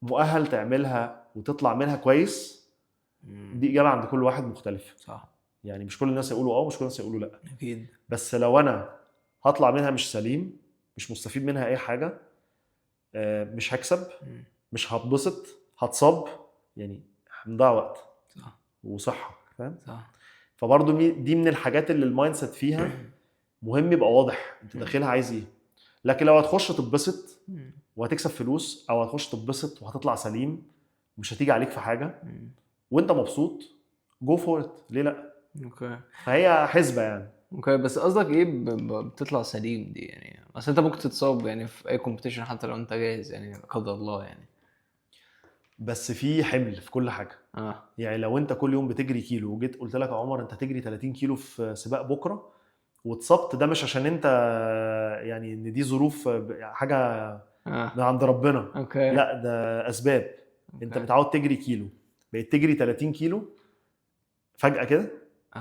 مؤهل تعملها وتطلع منها كويس؟ دي اجابه عند كل واحد مختلف. صح. يعني مش كل الناس يقولوا مش كل الناس يقولوا لا. اكيد. بس لو انا هطلع منها مش سليم، مش مستفيد منها اي حاجه، مش هكسب، مش هتبسط، هتصاب، يعني هنضيع وقت. صح. وصحه. فاهم؟ صح. فبرضه دي من الحاجات اللي المايند سيت فيها مهم يبقى واضح انت داخلها عايز ايه. لكن لو هتخش تتبسط وهتكسب فلوس، او هتخش تتبسط وهتطلع سليم مش هتيجي عليك في حاجه وانت مبسوط، جو فور ات، ليه لا؟ اوكي. فهي حسبه يعني. اوكي. بس قصدك ايه بتطلع سليم دي؟ يعني اصل انت ممكن تتصاب يعني في اي كومبيتيشن حتى لو انت جاهز، يعني قدر الله يعني. بس في حمل في كل حاجه. يعني لو انت كل يوم بتجري كيلو وجيت قلت لك يا عمر انت تجري 30 كيلو في سباق بكره واتصبت، ده مش عشان انت يعني ان دي ظروف حاجه من عند ربنا. أوكي. لا، ده اسباب. أوكي. انت متعود تجري كيلو، بقيت تجري 30 كيلو فجاه كده،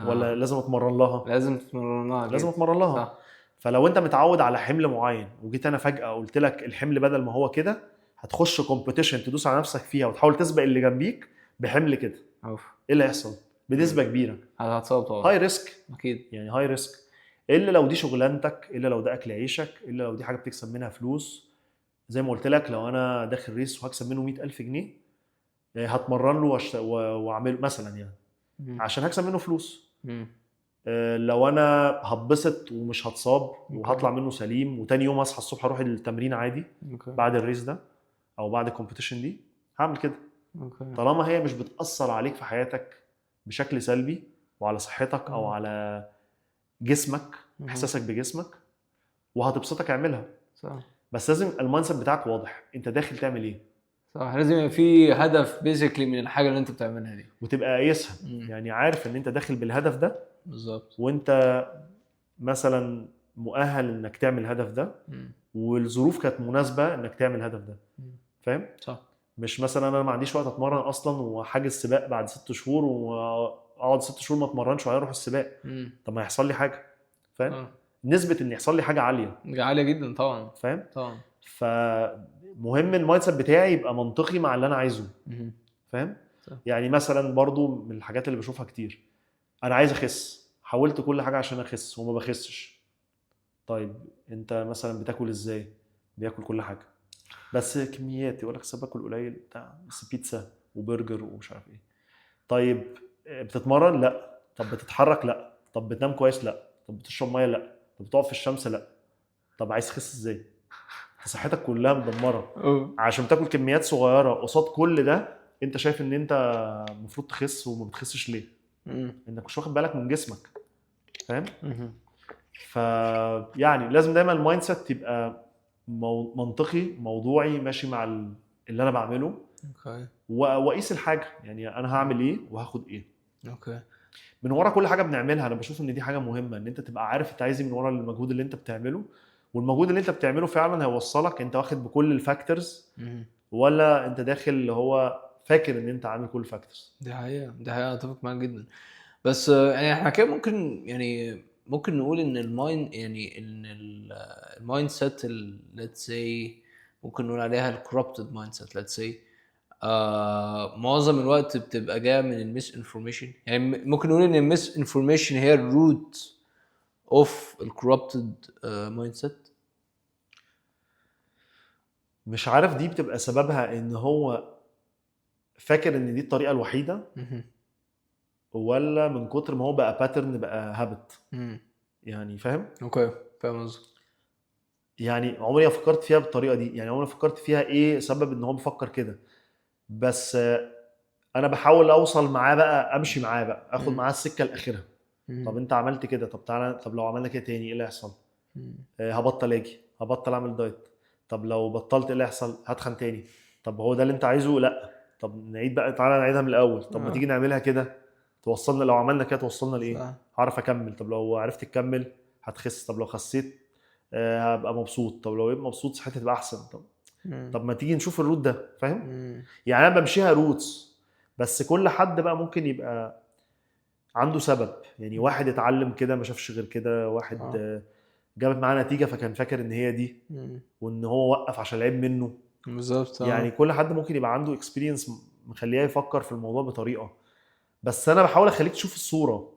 ولا لازم اتمرن لها؟ لازم تتمرن لها. لازم اتمرن لها. صح. فلو انت متعود على حمل معين وجيت انا فجاه قلت لك الحمل بدل ما هو كده هتخش كومبيتيشن تدوس على نفسك فيها وتحاول تسبق اللي جنبيك بحمل كده، ايه اللي هيحصل؟ بنسبه كبيره هتصاب طبعا. هاي ريسك. اكيد. يعني هاي ريسك، الا لو دي شغلانتك، الا لو ده اكل عيشك، الا لو دي حاجه بتكسب منها فلوس. زي ما قلت لك لو انا داخل ريس وهكسب منه 100,000 جنيه هتمرن له واعمل مثلا يعني عشان هكسب منه فلوس. لو انا هتبسط ومش هتصاب وهطلع منه سليم وتاني يوم اصحى الصبح اروح التمرين عادي بعد الريس ده او بعد الكومبيتيشن دي، هعمل كده. طالما هي مش بتأثر عليك في حياتك بشكل سلبي وعلى صحتك او على جسمك، احساسك بجسمك، وهتبسطك اعملها. صح. بس لازم المايند سيت بتاعك واضح، انت داخل تعمل ايه. صح. لازم يبقى في هدف بيزيكلي من الحاجه اللي انت بتعملها دي، وتبقى قايسها. يعني عارف ان انت داخل بالهدف ده بالظبط، وانت مثلا مؤهل انك تعمل الهدف ده والظروف كانت مناسبه انك تعمل الهدف ده. فاهم؟ صح. مش مثلا انا ما عنديش وقت اتمرن اصلا وحاجز سباق بعد 6 شهور واقعد 6 شهور ما اتمرنش وبعدين اروح السباق. طب ما يحصل لي حاجه. فاهم؟ نسبه ان يحصل لي حاجه عاليه جدا طبعا. فاهم؟ طبعا. فمهم المايند سيت بتاعي يبقى منطقي مع اللي انا عايزه. فاهم؟ يعني مثلا برضو من الحاجات اللي بشوفها كتير، انا عايز اخس، حاولت كل حاجه عشان اخس وما بخسش. طيب انت مثلا بتاكل ازاي؟ بياكل كل حاجه بس كميات، يقول لك باكل قليل بتاع بس بيتزا وبرجر ومش عارف ايه. طيب بتتمرن؟ لا. طب بتتحرك؟ لا. طب بتنام كويس؟ لا. طب بتشرب ميه؟ لا. طب بتقف في الشمس؟ لا. طب عايز تخس ازاي؟ صحتك كلها مدمره عشان بتاكل كميات صغيره قصاد كل ده. انت شايف ان انت المفروض تخس وما بتخسش ليه؟ انك مش واخد بالك من جسمك. فاهم؟ يعني لازم دايما المايند سيت تبقى منطقي موضوعي ماشي مع اللي انا بعمله. اوكي. واقيس الحاجه، يعني انا هعمل ايه وهاخد ايه. اوكي. من ورا كل حاجه بنعملها. انا بشوف ان دي حاجه مهمه، ان انت تبقى عارف انت عايز إيه من ورا المجهود اللي انت بتعمله، والمجهود اللي انت بتعمله فعلا هيوصلك انت واخد بكل الفاكتورز، ولا انت داخل اللي هو فاكر ان انت عامل كل الفاكتورز. دي حقيقة اتفق معاك جدا. بس يعني احنا كده ممكن يعني ممكن نقول ان المايند يعني ان المايند سيت let's say ممكن نقول عليها الكوربتد مايند سيت let's say معظم الوقت بتبقى جايه من الميس انفورميشن. يعني ممكن نقول ان الميس انفورميشن هي الروت اوف الكوربتد مايند سيت. مش عارف دي بتبقى سببها ان هو فاكر ان دي الطريقه الوحيده، ولا من كتر ما هو بقى باترن بقى هابت. يعني فاهم؟ اوكي فاهم قصدك. يعني عمري ما فكرت فيها بالطريقه دي، يعني عمري ما فكرت فيها ايه سبب ان هو بيفكر كده، بس انا بحاول اوصل معاه بقى، امشي معاه بقى، اخد معاه السكه الاخيره. طب انت عملت كده، طب تعالى، طب لو عملنا كده تاني ايه اللي هيحصل؟ هبطل اجي، هبطل اعمل دايت. طب لو بطلت ايه اللي هيحصل؟ هتخن تاني. طب هو ده اللي انت عايزه؟ لا. طب نعيد بقى، تعالى نعيدها من الاول. طب ما تيجي نعملها كده توصلنا، لو عملنا كده توصلنا لايه؟ هعرف اكمل. طب لو عرفت تكمل هتخس. طب لو خسيت هبقى مبسوط. طب لو بقيت مبسوط صحتي تبقى احسن. طب ما تيجي نشوف الروت ده. فاهم؟ يعني انا بمشيها روتس، بس كل حد بقى ممكن يبقى عنده سبب. يعني واحد اتعلم كده ما شافش غير كده، واحد جابت معاه نتيجه فكان فاكر ان هي دي، وان هو وقف عشان العيب منه. بالظبط. يعني كل حد ممكن يبقى عنده اكسبيرينس مخليه يفكر في الموضوع بطريقه، بس انا بحاول اخليك تشوف الصوره.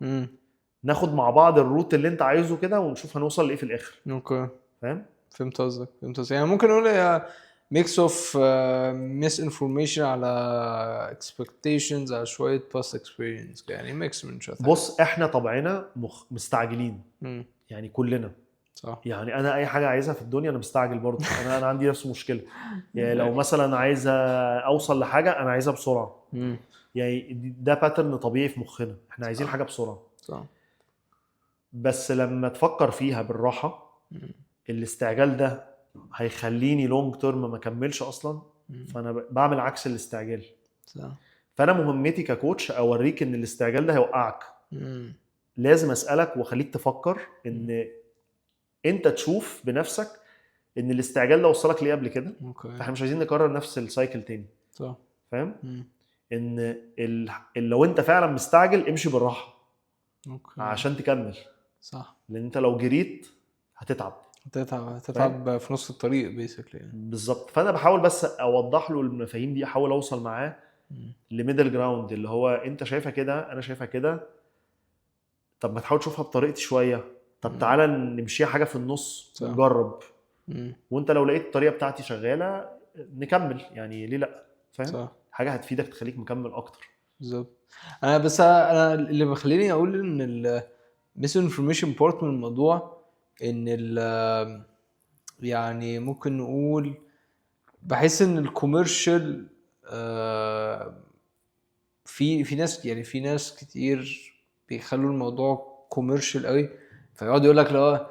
ناخد مع بعض الروت اللي انت عايزه كده ونشوف هنوصل لايه في الاخر. اوكي فاهم؟ فهمت قصدك. يعني ممكن نقول هي ميكس اوف ميس انفورميشن على expectations على شويه past experience، يعني ميكس من شويه. بص احنا طبعنا مستعجلين. يعني كلنا صح. يعني انا اي حاجه عايزها في الدنيا انا مستعجل برضه. انا عندي نفس المشكله. يعني لو مثلا عايز اوصل لحاجه انا عايزها بسرعه. يعني ده باترن طبيعي في مخنا، احنا عايزين حاجه بسرعه. صح. بس لما تفكر فيها بالراحه، الاستعجال ده هيخليني لونج تيرم ما اكملش اصلا. فانا بعمل عكس الاستعجال. صح. فانا مهمتي ككوتش اوريك ان الاستعجال ده هيوقعك. لازم اسالك واخليك تفكر ان انت تشوف بنفسك ان الاستعجال ده وصلك ليه قبل كده. فاحنا مش عايزين نكرر نفس السايكل تاني. صح. فاهم؟ ان لو انت فعلا مستعجل امشي بالراحه عشان تكمل. صح. لان انت لو جريت هتتعب في نص الطريق بيسكلي يعني. بالظبط. فانا بحاول بس اوضح له المفاهيم دي، احاول اوصل معاه لميدل جراوند، اللي هو انت شايفها كده انا شايفها كده، طب ما تحاول تشوفها بطريقتي شويه، طب تعالى نمشيها حاجه في النص ونجرب. وانت لو لقيت الطريقه بتاعتي شغاله نكمل، يعني ليه لا؟ فاهم؟ صح. حاجه هتفيدك تخليك مكمل اكتر. بالظبط. انا اللي بخليني اقول ان الميس انفورميشن بارت من الموضوع ان يعني ممكن نقول بحس ان الكوميرشال في ناس، يعني في ناس كتير بيخلوا الموضوع كوميرشال قوي، فيقعد يقول لك لا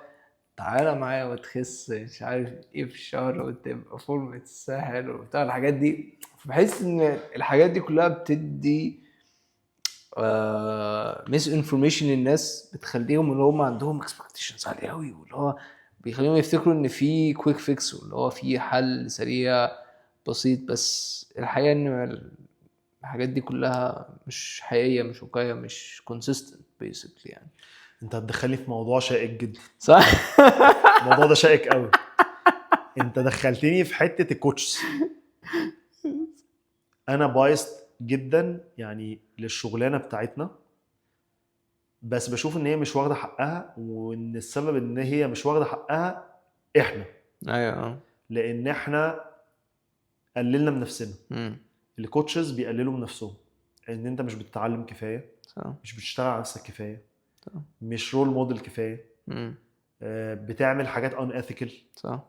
تعالى معايا وتخس مش عارف ايه في الشهر وتبقى فورمة الساحل وبتاع الحاجات دي. فبحس ان الحاجات دي كلها بتدي ميس انفورميشن للناس، بتخليهم اللي هم عندهم اكسبكتيشنز عاليه قوي، واللي هو بيخليهم يفتكروا ان في كويك فيكس، واللي هو في حل سريع بسيط. بس الحقيقه ان الحاجات دي كلها مش حقيقيه، مش واقعيه، مش كونسيستنت بيسكلي يعني. انت هتدخلني في موضوع شائك جدا. صح. الموضوع ده شائك قوي. انت دخلتني في حته الكوتشز. انا بايست جدا يعني للشغلانه بتاعتنا، بس بشوف ان هي مش واخده حقها، وان السبب ان هي مش واخده حقها احنا. ايوه. لان احنا قللنا من نفسنا. الكوتشز بيقللوا من نفسهم، ان انت مش بتتعلم كفايه. صح. مش بتشتغل على نفسك كفايه. صح. مش رول موديل كفايه. بتعمل حاجات ان اثيكال. صح.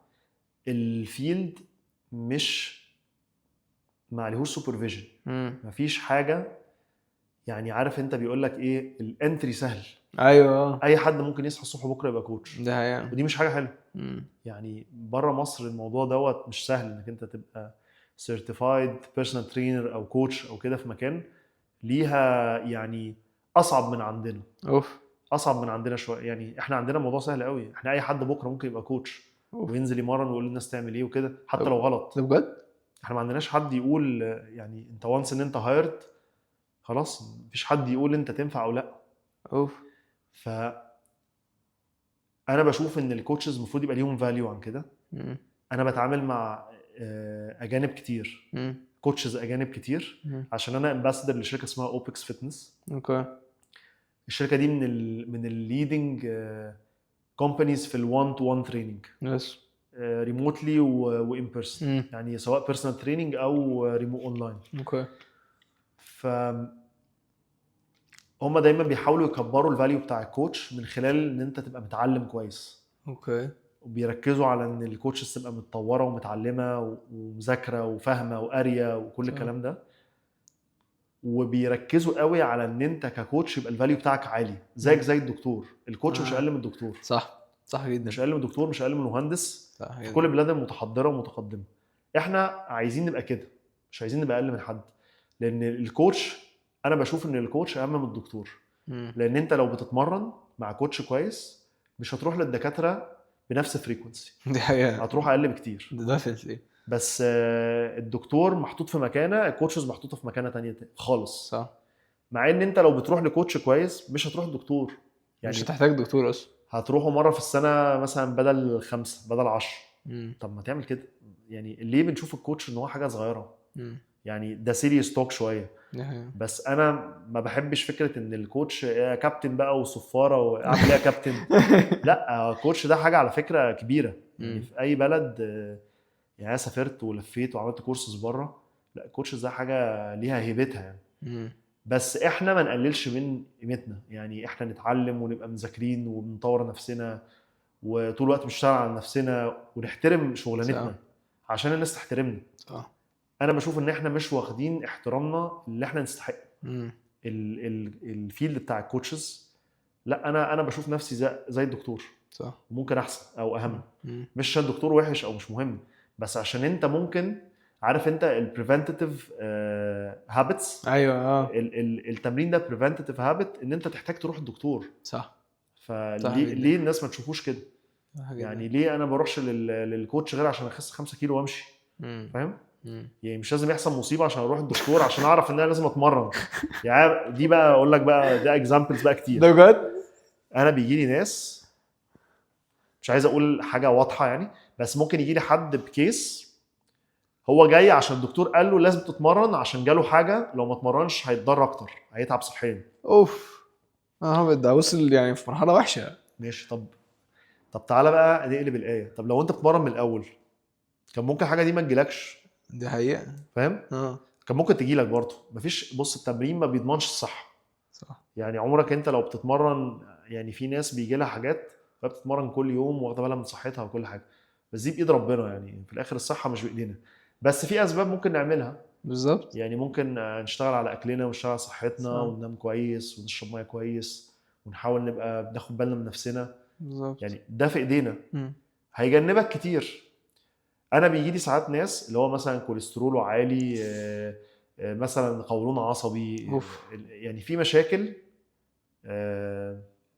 الفيلد مش معلهوش سوبرفيجن. مفيش حاجه. يعني عارف انت بيقول لك ايه، الانتري سهل. ايوه. اي حد ممكن يصحى الصبح بكره يبقى كوتش. ده يعني. ودي مش حاجه حلوه. يعني بره مصر الموضوع دوت مش سهل انك انت تبقى سيرتيفايد بيرسونال ترينر او كوتش او كده في مكان ليها يعني اصعب من عندنا، اوف اصعب من عندنا شويه. يعني احنا عندنا الموضوع سهل قوي، احنا اي حد بكره ممكن يبقى كوتش اوف وينزل يمرن ويقول للناس تعمل ايه وكده حتى طب لو ده غلط. بجد؟ احنا ما عندناش حد يقول يعني انت وانس ان انت هايرد خلاص مفيش حد يقول انت تنفع او لا. اوف فانا بشوف ان الكوتشز المفروض يبقى ليهم فاليو عن كده. مم. انا بتعامل مع اجانب كتير، مم. كوتشز اجانب كتير، مم. عشان انا امباسدر لشركه اسمها اوبكس فيتنس. اوكي الشركه دي من الليدنج كومبانيز في ال1 تو 1 تريننج، يس ريموتلي وان بيرسون، مم. يعني سواء بيرسونال تريننج او ريموت اونلاين. اوكي فهم دايما بيحاولوا يكبروا الفاليو بتاع الكوتش من خلال ان انت تبقى متعلم كويس، اوكي وبيركزوا على ان الكوتشز تبقى متطوره ومتعلمه ومذاكره وفاهمه وقاريه وكل صح. الكلام ده. وبيركزوا قوي على ان انت ككوتش يبقى الفاليو بتاعك عالي زيك زي الدكتور. الكوتش مش اقل من الدكتور، صح جدا مش اقل من الدكتور، مش اقل من المهندس صح في جدا كل البلاد المتحضره ومتقدمه. احنا عايزين نبقى كده، مش عايزين نبقى اقل من حد. لان الكوتش، انا بشوف ان الكوتش اهم من الدكتور. مم. لان انت لو بتتمرن مع كوتش كويس مش هتروح للدكاتره بنفس فريكونسي، دي حقيقة هتروح اقل بكتير. ده definitely بس الدكتور محطوط في مكانه، الكوتشز محطوطه في مكانه تانية خالص. صح. مع ان انت لو بتروح لكوتش كويس مش هتروح لدكتور، يعني مش هتحتاج دكتور اصلا. هتروحوا مره في السنه مثلا بدل 5 بدل 10. مم. طب ما تعمل كده. يعني ليه بنشوف الكوتش ان هو حاجه صغيره؟ مم. يعني ده سيريس توك شويه. دي حقيقة. بس انا ما بحبش فكره ان الكوتش كابتن بقى وصفاره واعمل ايه يا كابتن. لا الكوتش ده حاجه على فكره كبيره. يعني مم. في اي بلد يعني انا سافرت ولفيت وعملت كورسز بره، لا الكوتش ده حاجه ليها هيبتها يعني. مم. بس احنا ما نقللش من قيمتنا، يعني احنا نتعلم ونبقى مذاكرين وبنطور نفسنا وطول الوقت بنشتغل على نفسنا ونحترم شغلانتنا صح. عشان الناس تحترمنا. صح. انا بشوف ان احنا مش واخدين احترامنا اللي احنا نستحق. مم. الفيلد بتاع الكوتشز، لا انا بشوف نفسي زي الدكتور، صح. ممكن احسن او اهم. مم. مش عشان الدكتور وحش او مش مهم، بس عشان انت ممكن عارف انت البريفنتيف هابتس. ايوه التمرين ده بريفنتيف هابت ان انت تحتاج تروح الدكتور. صح. صح فليه جدا. ليه الناس ما تشوفوش كده؟ صح جدا. يعني ليه انا بروحش للكوتش غير عشان اخس 5 كيلو وامشي؟ مم. فاهم؟ مم. يعني مش لازم يحصل مصيبه عشان اروح الدكتور عشان اعرف ان انا لازم اتمرن. يعني دي بقى اقول لك بقى ده اكزامبلز بقى كتير. ده بجد؟ انا بيجي لي ناس، مش عايز اقول حاجه واضحه يعني، بس ممكن يجي لي حد بكيس هو جاي عشان الدكتور قال له لازم تتمرن عشان جاله حاجه لو ما اتمرنش هيتضرر اكتر، هيتعب صحيا. اوف ده وصل يعني في مرحله وحشه. ماشي. طب تعالى بقى نقلب الايه. طب لو انت بتتمرن من الاول كان ممكن حاجه دي ما تجيلكش. دي حقيقه. فاهم؟ كان ممكن تجيلك برضه. مفيش، بص التمرين ما بيضمنش الصحه. صح. يعني عمرك انت لو بتتمرن، يعني في ناس بيجي لها حاجات بتتمرن كل يوم واخده بالها من صحتها وكل حاجه، بس دي بايد ربنا. يعني في الاخر الصحه مش بايدينا، بس في اسباب ممكن نعملها. بالظبط. يعني ممكن نشتغل على اكلنا ونشتغل على صحتنا صح. وننام كويس ونشرب ميه كويس ونحاول نبقى بناخد بالنا من نفسنا. بالظبط. يعني ده في ايدينا. مم. هيجنبك كتير. انا بيجي لي ساعات ناس اللي هو مثلا كوليستروله عالي، مثلا قولون عصبي، أوف. يعني في مشاكل،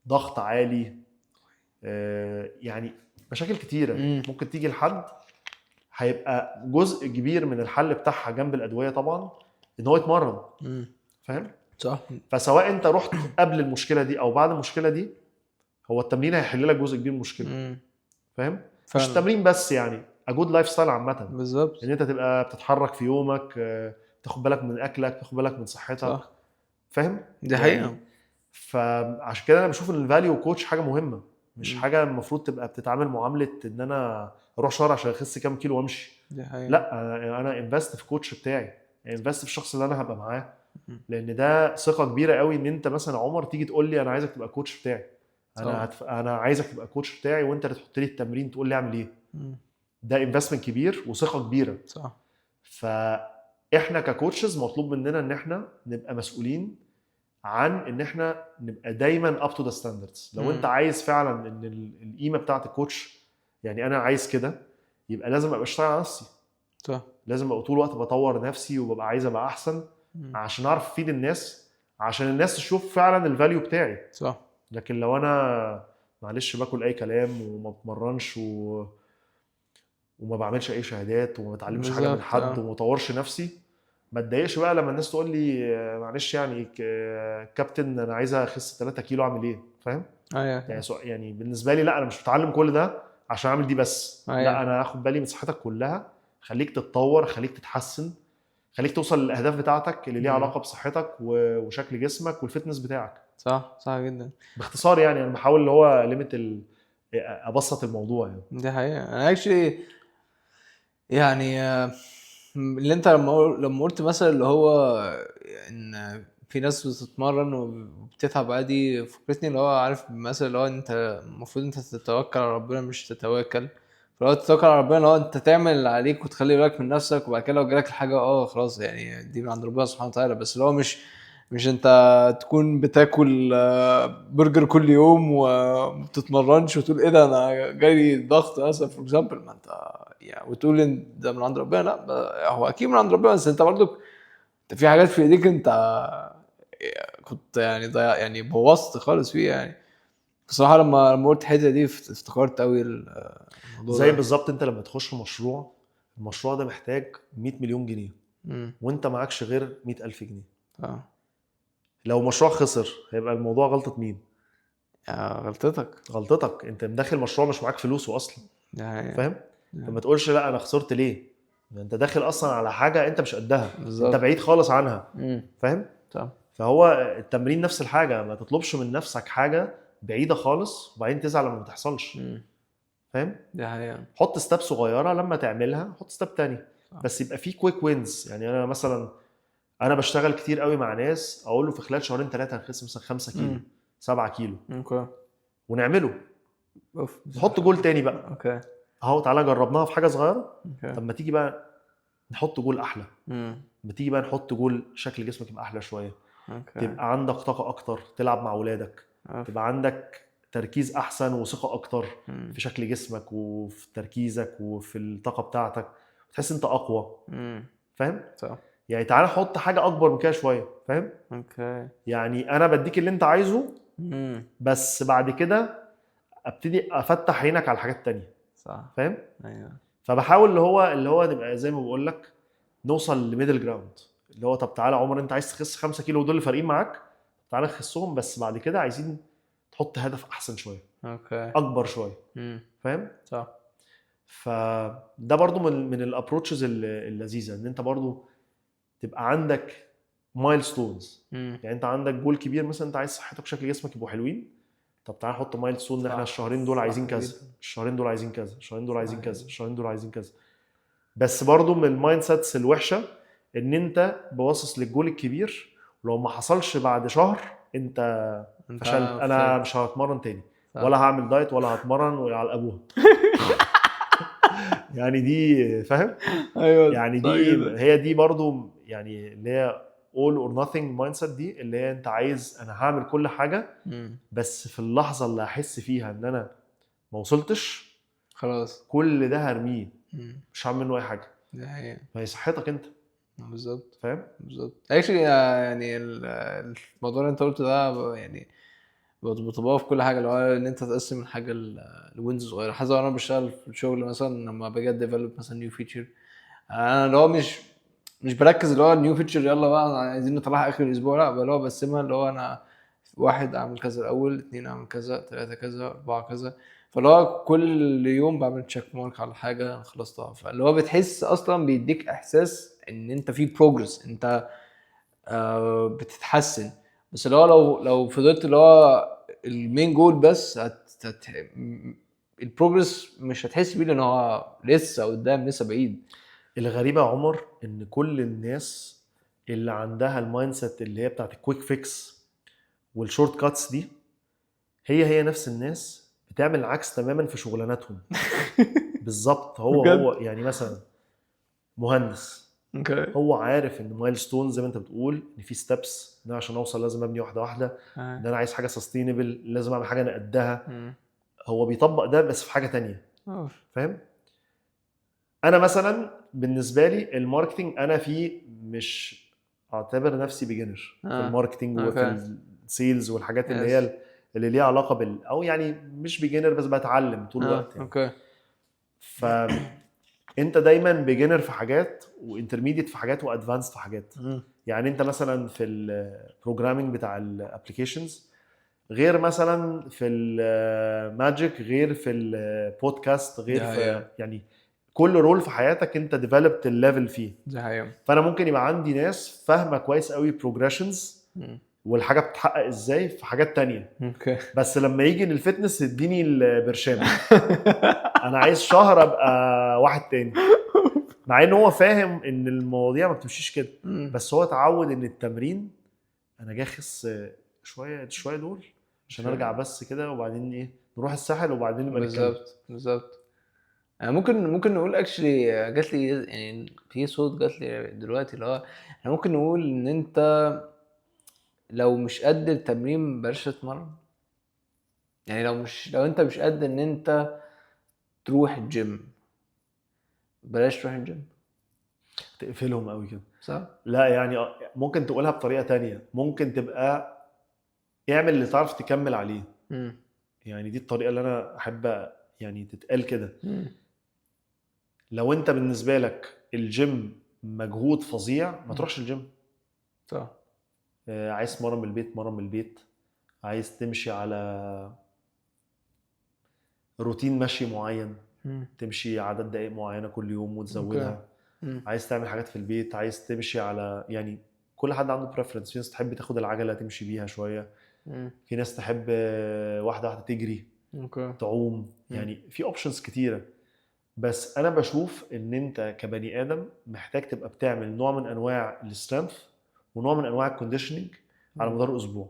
ضغط عالي، يعني مشاكل كتيره مم. ممكن تيجي لحد. هيبقى جزء كبير من الحل بتاعها جنب الادويه طبعا ان هو يتمرن. مم. فاهم؟ صح. فسواء انت رحت قبل المشكله دي او بعد المشكله دي، هو التمرين هيحل لك جزء كبير من المشكله. مم. فاهم؟ فعلا. مش التمرين بس، يعني اجود لايف ستايل عامه، بالظبط. ان انت تبقى بتتحرك في يومك، تاخد بالك من اكلك، تاخد بالك من صحتك. صح. فاهم؟ دي حقيقه. يعني فعشان كده انا بشوف ان الفاليو كوتش حاجه مهمه، مش مم. حاجه المفروض تبقى بتتعامل معامله ان انا اروح شهر عشان اخس كام كيلو وامشي. دي حقيقه. لا انا انفست في كوتش بتاعي، انفست في الشخص اللي انا هبقى معاه. مم. لان ده ثقه كبيره قوي ان انت مثلا عمر تيجي تقول لي انا عايزك تبقى كوتش بتاعي، انا عايزك تبقى كوتش بتاعي وانت اللي تحط لي التمرين تقول لي اعمل ايه. مم. ده انفستمنت كبير وثقه كبيره. صح. فاحنا ككوتشز مطلوب مننا ان احنا نبقى مسؤولين عن ان احنا نبقى دايما اب تو ذا ستاندردز. لو انت عايز فعلا ان القيمه بتاعه الكوتش، يعني انا عايز كده، يبقى لازم ابقى اشتغل على نفسي. صح. لازم ابقى طول الوقت بطور نفسي وببقى عايز ابقى احسن مم. عشان اعرف افيد الناس، عشان الناس تشوف فعلا الفاليو بتاعي. صح. لكن لو انا معلش باكل اي كلام وما بتمرنش وما بعملش اي شهادات وما بتعلمش حاجه من بالظبط حد وما اطورش نفسي، ما اتضايقش بقى لما الناس تقول لي معلش يعني كابتن انا عايز اخس 3 كيلو اعمل ايه؟ فاهم؟ يعني ايوه يعني بالنسبه لي لا، انا مش بتعلم كل ده عشان اعمل دي بس. لا، ايوه انا هاخد بالي من صحتك كلها، خليك تتطور، خليك تتحسن، خليك توصل للاهداف بتاعتك اللي ليها علاقه بصحتك وشكل جسمك والفتنس بتاعك. صح صح جدا. باختصار يعني انا بحاول اللي هو ابسط الموضوع يعني. دي حقيقة. انا اكشلي يعني اللي انت لما قلت مثلا اللي هو ان في ناس بتتمرن وبتتعب عادي، فكرتني اللي هو عارف مثلا اللي هو انت المفروض انت تتوكل على ربنا مش تتواكل. فلو تتوكل على ربنا اللي هو انت تعمل اللي عليك وتخلي بالك من نفسك، وبعد كده لو جالك الحاجة خلاص يعني دي من عند ربنا سبحانه وتعالى. بس اللي هو مش انت تكون بتاكل برجر كل يوم وبتتمرنش وتقول ايه ده انا جاي ضغط مثلا فور اكزامبل، ما انت يعني وتقول ان ده من عند ربنا. لا هو اكيد من عند ربنا، بس انت برضو انت في حاجات في ايديك انت كنت يعني ضيع يعني بوظت خالص فيها يعني. بصراحه لما قلت الحته دي افتكرت قوي الموضوع زي ده. بالظبط انت لما تخش مشروع، المشروع ده محتاج 100 مليون جنيه وانت معكش غير 100,000 جنيه. اه لو مشروع خسر هيبقى الموضوع غلطة مين؟ غلطتك. غلطتك انت داخل مشروع مش معاك فلوسه اصلا. يعني فاهم؟ فما تقولش لا انا خسرت ليه، انت داخل اصلا على حاجة انت مش قدها، انت بالظبط. بعيد خالص عنها. فاهم؟ صح. فهو التمرين نفس الحاجة، ما تطلبش من نفسك حاجة بعيدة خالص وبعدين تزعل لما ما تحصلش. فاهم؟ دي حقيقة. حط ستاب صغيرة، لما تعملها حط ستاب تاني. صح. بس يبقى في كويك وينز. يعني انا مثلا انا بشتغل كتير قوي مع ناس اقول له في خلال شهرين 3 هنخس مثلا 5 كيلو 7 كيلو اوكي. ونعمله. اوف. نحط جول تاني بقى، اوكي. اهو تعالى جربناها في حاجه صغيره. اوكي. طب ما تيجي بقى نحط جول احلى، ما تيجي بقى نحط جول شكل جسمك يبقى احلى شويه، اوكي. تبقى عندك طاقه اكتر تلعب مع اولادك، تبقى عندك تركيز احسن وثقه اكتر في شكل جسمك وفي تركيزك وفي الطاقه بتاعتك، تحس انت اقوى. فاهم؟ صح. يعني تعالى نحط حاجه اكبر من كده شويه. فاهم؟ اوكي. يعني انا بديك اللي انت عايزه، بس بعد كده ابتدي افتح عينك على حاجات تانية. صح. فاهم؟ ايوه. فبحاول اللي هو نبقى زي ما بقول لك نوصل لميدل جراوند، اللي هو طب تعالى عمر انت عايز تخس 5 كيلو ودول اللي فارقين معاك، تعالى نخسهم، بس بعد كده عايزين تحط هدف احسن شويه، اوكي. اكبر شويه. فاهم؟ صح. فده برضو من الابروتشز اللذيذه، ان انت برضو تبقى عندك مايلستونز. يعني انت عندك جول كبير، مثلا انت عايز صحتك وشكل جسمك يبقوا حلوين، طب تعالى نحط مايلستون ان احنا الشهرين دول عايزين كذا، الشهرين دول عايزين كذا، الشهرين دول عايزين كذا، الشهرين دول عايزين كذا. بس برضو من المايند سيتس الوحشه ان انت باصص للجول الكبير، ولو ما حصلش بعد شهر انت فشلت، انا مش هتمرن تاني ولا هعمل دايت ولا هتمرن وعلى ابوها. يعني دي فاهم؟ ايوه يعني دي هي دي برضو يعني اللي هي all or nothing mindset، دي اللي هي انت عايز انا هعمل كل حاجه بس في اللحظه اللي احس فيها ان انا ما وصلتش خلاص كل ده هرميه، مش هعمل منه اي حاجه. دي حقيقة. ما هي صحتك انت. بالظبط. فاهم؟ بالظبط. اكشلي يعني الموضوع اللي انت قلته ده يعني بتبقى في كل حاجه، اللي هو ان انت تقسم الحاجه لوينز صغيره. حتى انا بشتغل في الشغل مثلا لما باجي ديفلوب مثلا نيو فيتشر، انا اللي هو مش بركز اللي هو النيو فيتشر يلا بقى عايزين نطلعها اخر الاسبوع، لا اللي هو بقسمها اللي هو انا 1 اعمل كذا الاول، 2 اعمل كذا، 3 كذا، 4 كذا. فاللي هو كل يوم بعمل تشيك مارك على حاجه انا خلصتها، فاللي هو بتحس اصلا بيديك احساس ان انت في بروجرس، انت بتتحسن. بس اللي هو لو فضلت اللي هو المين جول بس البروجرس مش هتحس بيه، لان هو لسه قدام، لسه بعيد. الغريبه يا عمر ان كل الناس اللي عندها المايند سيت اللي هي بتاعت الكويك فيكس والشورت كاتس دي، هي نفس الناس بتعمل العكس تماما في شغلاناتهم. بالظبط. هو يعني مثلا مهندس، هو عارف ان مايلستون زي ما انت بتقول ان في ستيبس، ان عشان اوصل لازم ابني واحده واحده، ان انا عايز حاجه سستينبل لازم اعمل حاجه انا قدها. هو بيطبق ده بس في حاجه تانية. فاهم؟ انا مثلا بالنسبه لي الماركتنج انا فيه مش اعتبر نفسي بيجنر في الماركتينج أوكي. وفي السيلز والحاجات اللي Yes. هي اللي ليها علاقه او يعني مش بيجنر بس بتعلم طول الوقت يعني. اوكي. فانت دايما بيجنر في حاجات وانترميديت في حاجات وادفانسد في حاجات. يعني انت مثلا في البروجرامينج بتاع الابلكيشنز غير مثلا في الماجيك غير في البودكاست غير دي في حقيقة. يعني كل رول في حياتك انت ديفلوبت الليفل فيه. دي حقيقة. فانا ممكن يبقى عندي ناس فاهمه كويس قوي بروجريشنز والحاجه بتتحقق ازاي في حاجات تانية، اوكي. بس لما يجي للفتنس اديني البرشام انا عايز شهر ابقى واحد تاني، مع ان هو فاهم ان المواضيع ما بتمشيش كده، بس هو اتعود ان التمرين انا جاي اخس شويه دول عشان ارجع بس كده وبعدين ايه نروح الساحل وبعدين نبقى نتكلم. بالظبط. ممكن نقول اكشلي جات لي يعني في صوت جات لي دلوقتي اللي هو احنا ممكن نقول ان انت لو مش قد التمرين بلاش تتمرن. يعني لو انت مش قد ان انت تروح الجيم بلاش تروح الجيم. تقفلهم قوي كده صح. لا يعني ممكن تقولها بطريقه تانية، ممكن تبقى اعمل اللي تعرف تكمل عليه. يعني دي الطريقه اللي انا احب يعني تتقال كده. لو انت بالنسبه لك الجيم مجهود فظيع ما تروحش الجيم. صح. عايز تمرن من البيت مرن من البيت، عايز تمشي على روتين مشي معين تمشي عدد دقائق معينه كل يوم وتزودها. عايز تعمل حاجات في البيت، عايز تمشي على يعني كل حد عنده بريفرنس. في ناس تحب تاخد العجله تمشي بيها شويه، في ناس تحب واحده تجري تعوم. يعني في اوبشنز كتيره، بس انا بشوف ان انت كبني ادم محتاج تبقى بتعمل نوع من انواع السترينث ونوع من انواع الكونديشننج على مدار اسبوع.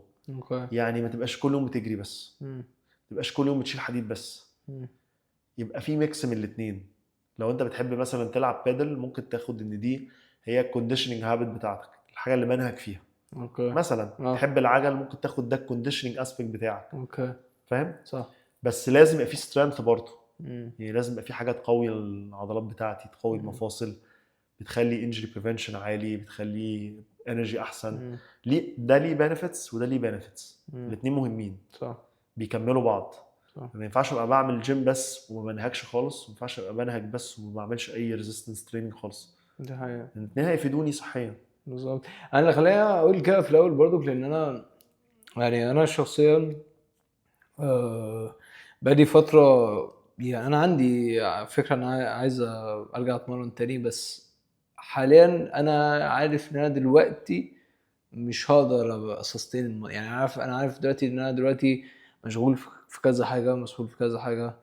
يعني ما تبقاش كل يوم بتجري بس، ما تبقاش كل يوم بتشيل حديد بس، يبقى في ميكس من الاثنين. لو انت بتحب مثلا تلعب بادل ممكن تاخد ان دي هي الكونديشننج هابت بتاعتك، الحاجه اللي منهك فيها. مثلا تحب العجل ممكن تاخد ده الكونديشننج اسبيكت بتاعك. فاهم؟ صح. بس لازم يبقى في سترينث برضه. يعني لازم يبقى في حاجه تقوي العضلات بتاعتي، تقوي المفاصل، بتخلي انجري بريفنشن عالي، بتخلي انرجي احسن. ده ليه بنفيتس وده ليه بنفيتس، الاثنين مهمين. صح. بيكملوا بعض. ما ينفعش ابقى بعمل جيم بس وما بنهكش خالص، ما ينفعش ابقى بنهك بس وما بعملش اي ريزيستنس تريننج خالص. ده حقيقي. الاثنين هيفيدوني صحيا. بالظبط. انا خليني اقول كده في الاول برضو لان انا يعني انا شخصيا بقالي فتره يعني انا عندي فكره ان انا عايز ارجع اتمرن تاني، بس حاليا انا عارف ان انا دلوقتي مش هقدر ابقى سستين. يعني انا عارف دلوقتي ان انا دلوقتي مشغول في كذا حاجه، مسؤول في كذا حاجه،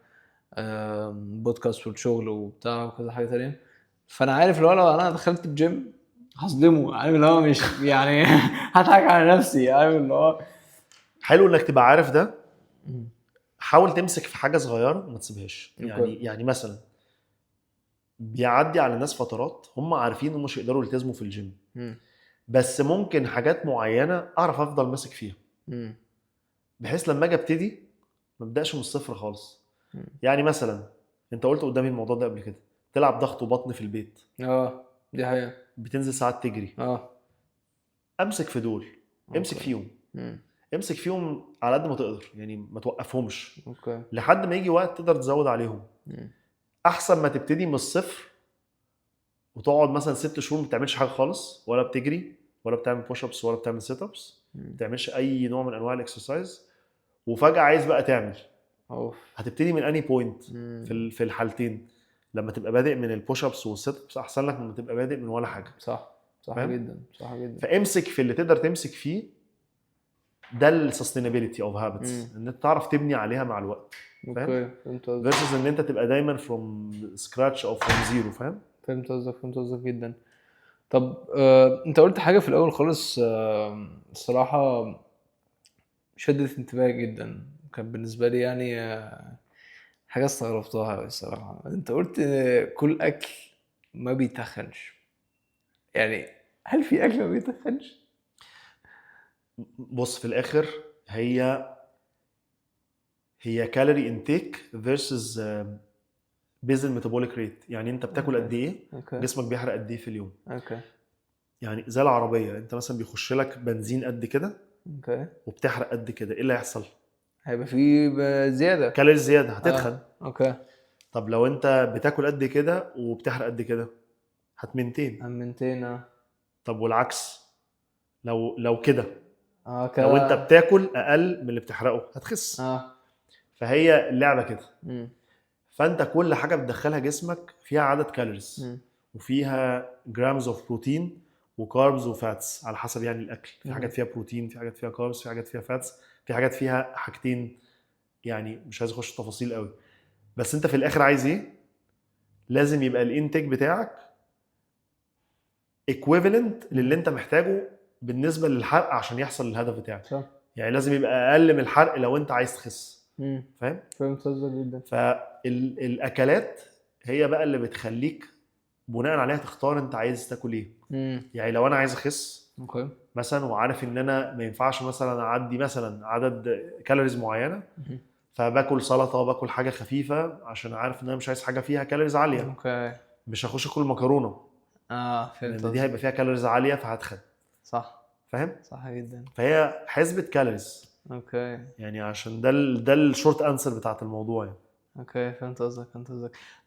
بودكاست والشغل وبتاع وكذا حاجه تانية. فانا عارف لو انا دخلت الجيم هصدمه، عارف اللي هو مش يعني هضحك على نفسي، عارف اللي هو حلو انك تبقى عارف ده. حاول تمسك في حاجه صغيره وما تسيبهاش. يعني مثلا بيعدي على ناس فترات هم عارفين انهم مش يقدروا يلتزموا في الجيم، بس ممكن حاجات معينه اعرف افضل ماسك فيها بحيث لما اجي ابتدي ما ابداش من الصفر خالص. يعني مثلا انت قلت قدامي الموضوع ده قبل كده، تلعب ضغط وبطن في البيت. دي حقيقة. بتنزل ساعات تجري. امسك في دول. امسك فيهم. امسك فيهم على قد ما تقدر، يعني ما توقفهمش لحد ما يجي وقت تقدر تزود عليهم. احسن ما تبتدي من الصفر وتقعد مثلا 6 شهور ما بتعملش حاجه خالص، ولا بتجري ولا بتعمل بوش ابس ولا بتعمل سيت ابس، ما بتعملش اي نوع من انواع الاكسرسايز، وفجاه عايز بقى تعمل. هتبتدي من اني بوينت في الحالتين؟ لما تبقى بادئ من البوش ابس والسيت ابس احسن لك من تبقى بادئ من ولا حاجه. صح جدا. فامسك في اللي تقدر تمسك فيه. ده السستينابيلتي اوف هابتس، ان انت تعرف تبني عليها مع الوقت. فهمت versus ان انت تبقى دايما from scratch او from zero. فهمت قصدك جدا. طب انت قلت حاجه في الاول خالص الصراحه شدت انتباهي جدا، كان بالنسبه لي يعني حاجه استغربتها الصراحه. انت قلت كل اكل ما بيتخنش. يعني هل في اكل ما بيتخنش؟ بص في الاخر هي كالوري انتيك versus بيزل ميتابوليك ريت. يعني انت بتاكل قد ايه، جسمك بيحرق قد ايه في اليوم. يعني زي العربيه، انت مثلا بيخش لك بنزين قد كده اوكي. وبتحرق قد كده، ايه اللي هيحصل؟ هيبقى في زياده. كالوريز زياده، هتتخن. اوكي. طب لو انت بتاكل قد كده وبتحرق قد كده، هتمنتين. امنتين. طب والعكس، لو كده، كده. لو انت بتاكل اقل من اللي بتحرقه هتخس. اه. فهي اللعبه كده. امم. فانت كل حاجه بتدخلها جسمك فيها عدد كالوريز، وفيها جرامز اوف بروتين وكاربز وفاتس على حسب يعني الاكل. في حاجات فيها بروتين، في حاجات فيها كاربز، في حاجات فيها فاتس، في حاجات فيها حاجتين. يعني مش عايز اخش في تفاصيل قوي، بس انت في الاخر عايز ايه؟ لازم يبقى الانتاج بتاعك equivalent للي انت محتاجه بالنسبه للحرق عشان يحصل الهدف بتاعك. صح. يعني لازم يبقى اقل من الحرق لو انت عايز تخس. فاهم؟ فهمت قصدك جدا. فالاكلات هي بقى اللي بتخليك بناء عليها تختار انت عايز تاكل ايه. يعني لو انا عايز اخس اوكي. مثلا، وعارف ان انا ما ينفعش مثلا اعدي مثلا عدد كالوريز معينه، فباكل سلطه، باكل حاجه خفيفه عشان عارف ان انا مش عايز حاجه فيها كالوريز عاليه. اوكي. مش هخش اكل مكرونه فهمت لان دي قصدك. هيبقى فيها كالوريز عاليه فهتخن. صح. فاهم؟ صح جدا. فهي حسبة كالوريز اوكي. يعني، عشان ده الشورت انسر بتاعت الموضوع يعني. اوكي. فهمت قصدك.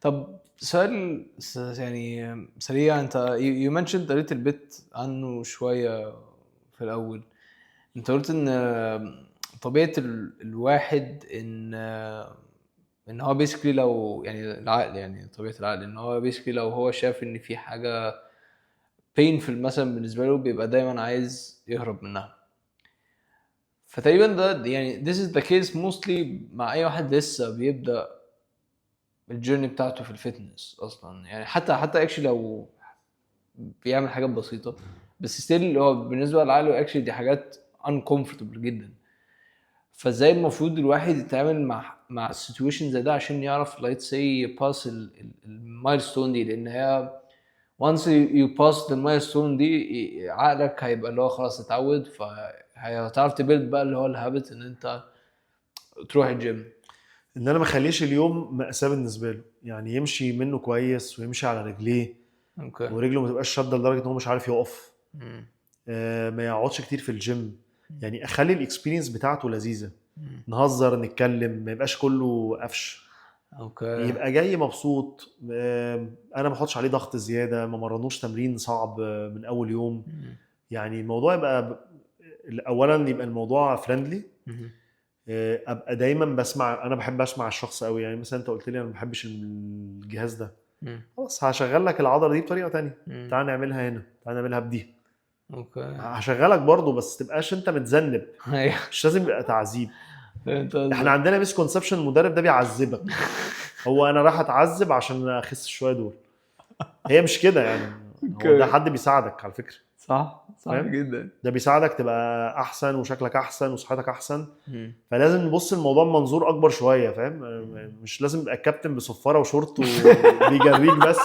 طب سؤال يعني سريع. انت you mentioned قريت البيت عنه شوية في الأول. انت قلت ان طبيعة الواحد ان هو بيسكلي، لو يعني العقل، يعني طبيعة العقل ان هو بيسكلي لو هو شاف ان في حاجة painful مثلا بالنسبة له بيبقى دايما عايز يهرب منها. فتقريبا ده يعني this is the case mostly مع اي واحد لسه بيبدأ الجيرني بتاعته في الفتنس اصلا. يعني حتى اكشلي لو بيعمل حاجات بسيطة بس ستيل هو بالنسبة للعقل اكشلي دي حاجات uncomfortable جدا. فازاي المفروض الواحد يتعامل مع السيتويشن زي ده عشان يعرف let's say pass المايلستون دي؟ لان هي once you pass المايلستون دي عقلك هيبقى اللي هو خلاص اتعود، فهتعرف تبيلد بقى اللي هو الهابت ان انت تروح الجيم. ان انا ما اخليش اليوم مأساة بالنسبه له، يعني يمشي منه كويس ويمشي على رجليه، اوكي. ورجله ما تبقاش شاده لدرجه ان هو مش عارف يقف. ما يقعدش كتير في الجيم، يعني اخلي الاكسبيرينس بتاعته لذيذه. نهزر، نتكلم، ما يبقاش كله قفش. اوكي. يبقى جاي مبسوط. انا ما احطش عليه ضغط زياده، ما مرنوش تمرين صعب من اول يوم. يعني الموضوع يبقى اولا يبقى الموضوع فريندلي. ابقى دايما بسمع، انا بحب اسمع الشخص قوي. يعني مثلا انت قلت لي انا ما بحبش الجهاز ده، خلاص هشغل لك العضله دي بطريقه تانية. تعال نعملها هنا، تعال نعملها بدي. اوكي. هشغلك برضو بس تبقاش انت متذنب. مش لازم يبقى تعذيب. احنا عندنا مسكونسبشن المدرب ده بيعذبك. هو انا راح اتعذب عشان اخس شويه دول. هي مش كده يعني. هو ده حد بيساعدك على فكره. صح فاهم؟ جدا. ده بيساعدك تبقى احسن وشكلك احسن وصحتك احسن. فلازم نبص الموضوع بمنظور اكبر شويه. فاهم؟ مش لازم يبقى الكابتن بصفاره وشورت وبيجريك بس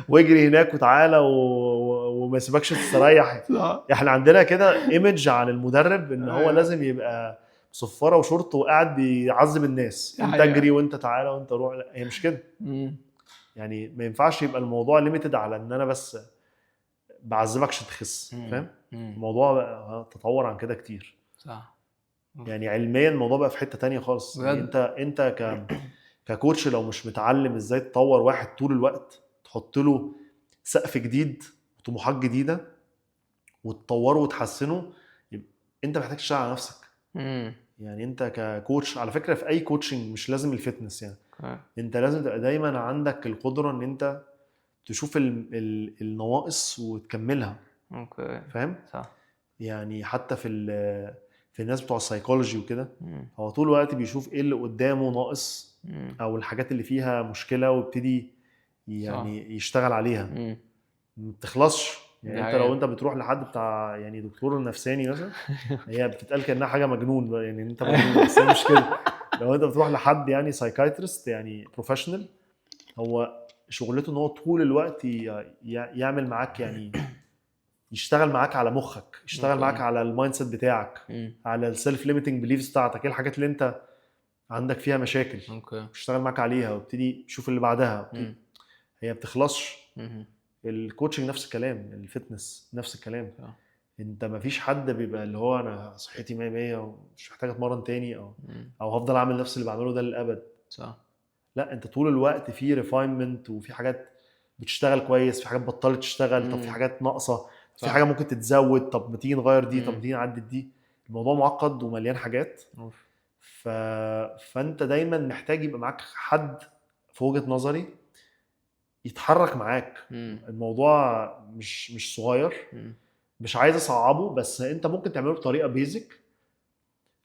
واجري هناك وتعالى وما يسيبكش تستريح. احنا عندنا كده ايمج عن المدرب ان هو لازم يبقى صفاره وشورت وقاعد بيعذب الناس. انت اجري وانت تعالى وانت روح. لا، هي مش كده. يعني ما ينفعش يبقى الموضوع ليميتد على ان انا بس بعذبك عشان تخس. فاهم؟ الموضوع بقى تطور عن كده كتير. صح. يعني علميا الموضوع بقى في حته تانية خالص. يعني انت ككوتش لو مش متعلم ازاي تطور واحد طول الوقت، تحط له سقف جديد وطموحات جديده وتطوره وتحسنه، يبقى انت محتاج تشتغل على نفسك. يعني انت ككوتش على فكره في اي كوتشنج، مش لازم الفتنس يعني. انت لازم تبقى دايما عندك القدره ان انت تشوف النواقص وتكملها. اوكي. فاهم؟ صح. يعني حتى في الناس بتوع السايكولوجي وكده، هو طول الوقت بيشوف ايه اللي قدامه ناقص او الحاجات اللي فيها مشكله ويبتدي يعني يشتغل عليها. ما بتخلصش. يعني انت لو انت بتروح لحد بتاع يعني دكتور نفساني مثلا، هي بتتقال كانها حاجه مجنون بقى، يعني انت مجنون بس هي مش كده. لو انت بتروح لحد يعني سايكايترست يعني بروفيشنال، هو شغلته ان هو طول الوقت يعمل معاك يعني يشتغل معاك على مخك، يشتغل معاك على المايند سيت بتاعك، على السيلف ليميتنج بليفز بتاعتك، ايه الحاجات اللي انت عندك فيها مشاكل. يشتغل معاك عليها وابتدي شوف اللي بعدها. هي بتخلصش. الكوتشنج نفس الكلام، الفتنس نفس الكلام. صح. انت مفيش حد بيبقى اللي هو انا صحتي 100 ومش محتاج اتمرن تاني او مم. هفضل اعمل نفس اللي بعمله ده للابد. صح. لا، انت طول الوقت في ريفاينمنت، وفي حاجات بتشتغل كويس، في حاجات بطلت تشتغل، طب في مم. حاجات ناقصه، في صح. حاجه ممكن تتزود، طب ما تيجي نغير دي، طب مم. ما تيجي نعدل دي. الموضوع معقد ومليان حاجات. أوف. ف... فانت دايما محتاج يبقى معاك حد في وجهة نظري يتحرك معاك. مم. الموضوع مش صغير، مم. مش عايز اصعبه، بس انت ممكن تعمله بطريقه بيزك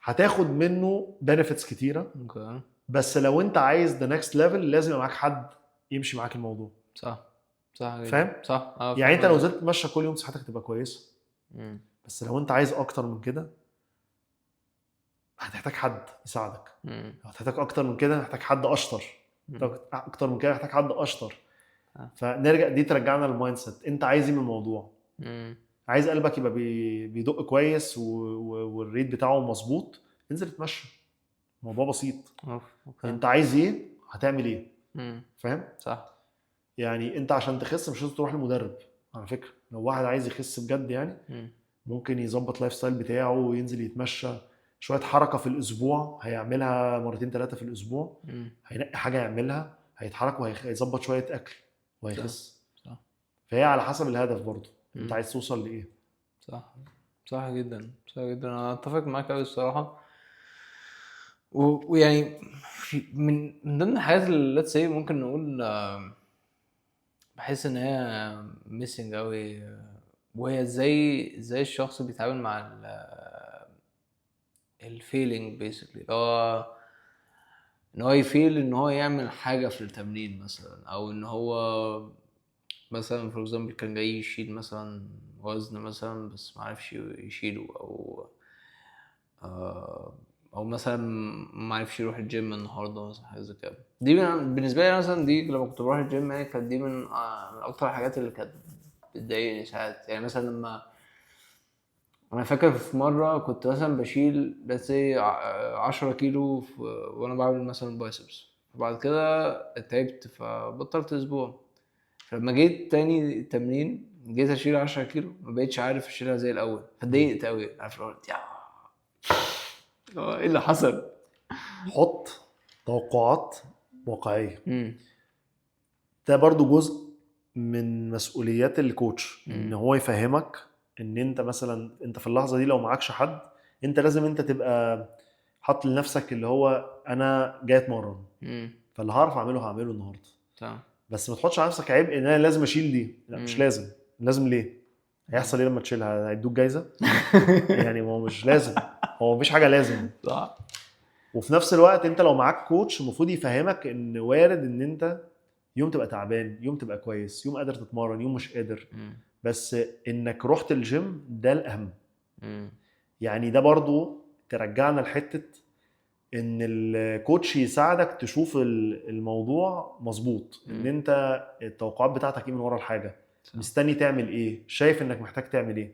هتاخد منه بنفيتس كتيره. اوكي. بس لو انت عايز ذا نيكست ليفل لازم يبقى معاك حد يمشي معاك الموضوع. صح. صح جدا. فاهم؟ صح. يعني انت فاهم لو قصدك. نزلت تمشى كل يوم صحتك تبقى كويسه، مم. بس لو انت عايز اكتر من كده هتحتاج حد يساعدك. مم. لو هتحتاج اكتر من كده هتحتاج حد اشطر، مم. اكتر من كده هتحتاج حد اشطر. آه. فنرجع دي ترجعنا للمايند سيت. انت عايز ايه من الموضوع؟ مم. عايز قلبك يبقى بيدق كويس والريت بتاعه مظبوط، انزل اتمشى. الموضوع بسيط. اوف. اوكي. انت عايز ايه هتعمل ايه. مم. فاهم؟ صح. يعني انت عشان تخس مش لازم تروح لمدرب. على فكره لو واحد عايز يخس بجد يعني مم. ممكن يظبط لايف ستايل بتاعه وينزل يتمشى شويه، حركه في الاسبوع هيعملها مرتين 3 في الاسبوع، مم. هينقي حاجه يعملها، هيتحرك وهيظبط شويه اكل صح. وهيخس. صح. فهي على حسب الهدف برضه، انت مم. عايز توصل لايه. صح. صح جدا. صح جدا. انا اتفق معاك قوي الصراحه. ويعني من ضمن الحاجات اللي let's say ممكن نقول بحس ان هي missing قوي، وهي ازاي الشخص بيتعامل مع الفيلينج بيسكلي، هو ان هو يفيل ان هو يعمل حاجه في التمرين مثلا، او ان هو مثلا فور اكزامبل كان جاي يشيل مثلا وزن مثلا بس معرفش يشيله، آه، او مثلا معرفش يروح الجيم النهارده مثلا، حاجه زي كده. دي بالنسبه لي مثلا، دي لما كنت بروح الجيم يعني كانت دي من اكتر الحاجات اللي كانت بتضايقني ساعات. يعني مثلا لما انا فاكر في مره كنت مثلا بشيل let's say 10 كيلو وانا بعمل مثلا بايسبس، وبعد كده تعبت فبطلت اسبوع. فلما جيت تاني التمرين جيت اشيل 10 كيلو ما بقتش عارف اشيلها زي الاول، فاتضايقت قوي. عارف لو قلت ايه اللي حصل. حط توقعات واقعيه. امم. ده برضو جزء من مسؤوليات الكوتش، ان هو يفهمك ان انت مثلا انت في اللحظه دي لو معكش حد انت لازم انت تبقى حاطط لنفسك اللي هو انا جاي اتمرن، فاللي هعرف اعمله هعمله النهارده. تمام. بس ما تحطش على نفسك عيب ان انا لازم اشيل دي. لا مش لازم. لازم ليه؟ هيحصل ايه لما تشيلها؟ هيدوك جايزه؟ يعني ما هو مش لازم، هو مفيش حاجه لازم. صح. وفي نفس الوقت انت لو معاك كوتش المفروض يفهمك ان وارد ان انت يوم تبقى تعبان، يوم تبقى كويس، يوم قادر تتمرن، يوم مش قادر. بس انك رحت الجيم ده الاهم. يعني ده برضو ترجعنا لحتة ان الكوتش يساعدك تشوف الموضوع مظبوط، ان انت التوقعات بتاعتك ايه من ورا الحاجة، مستني تعمل ايه، شايف انك محتاج تعمل ايه.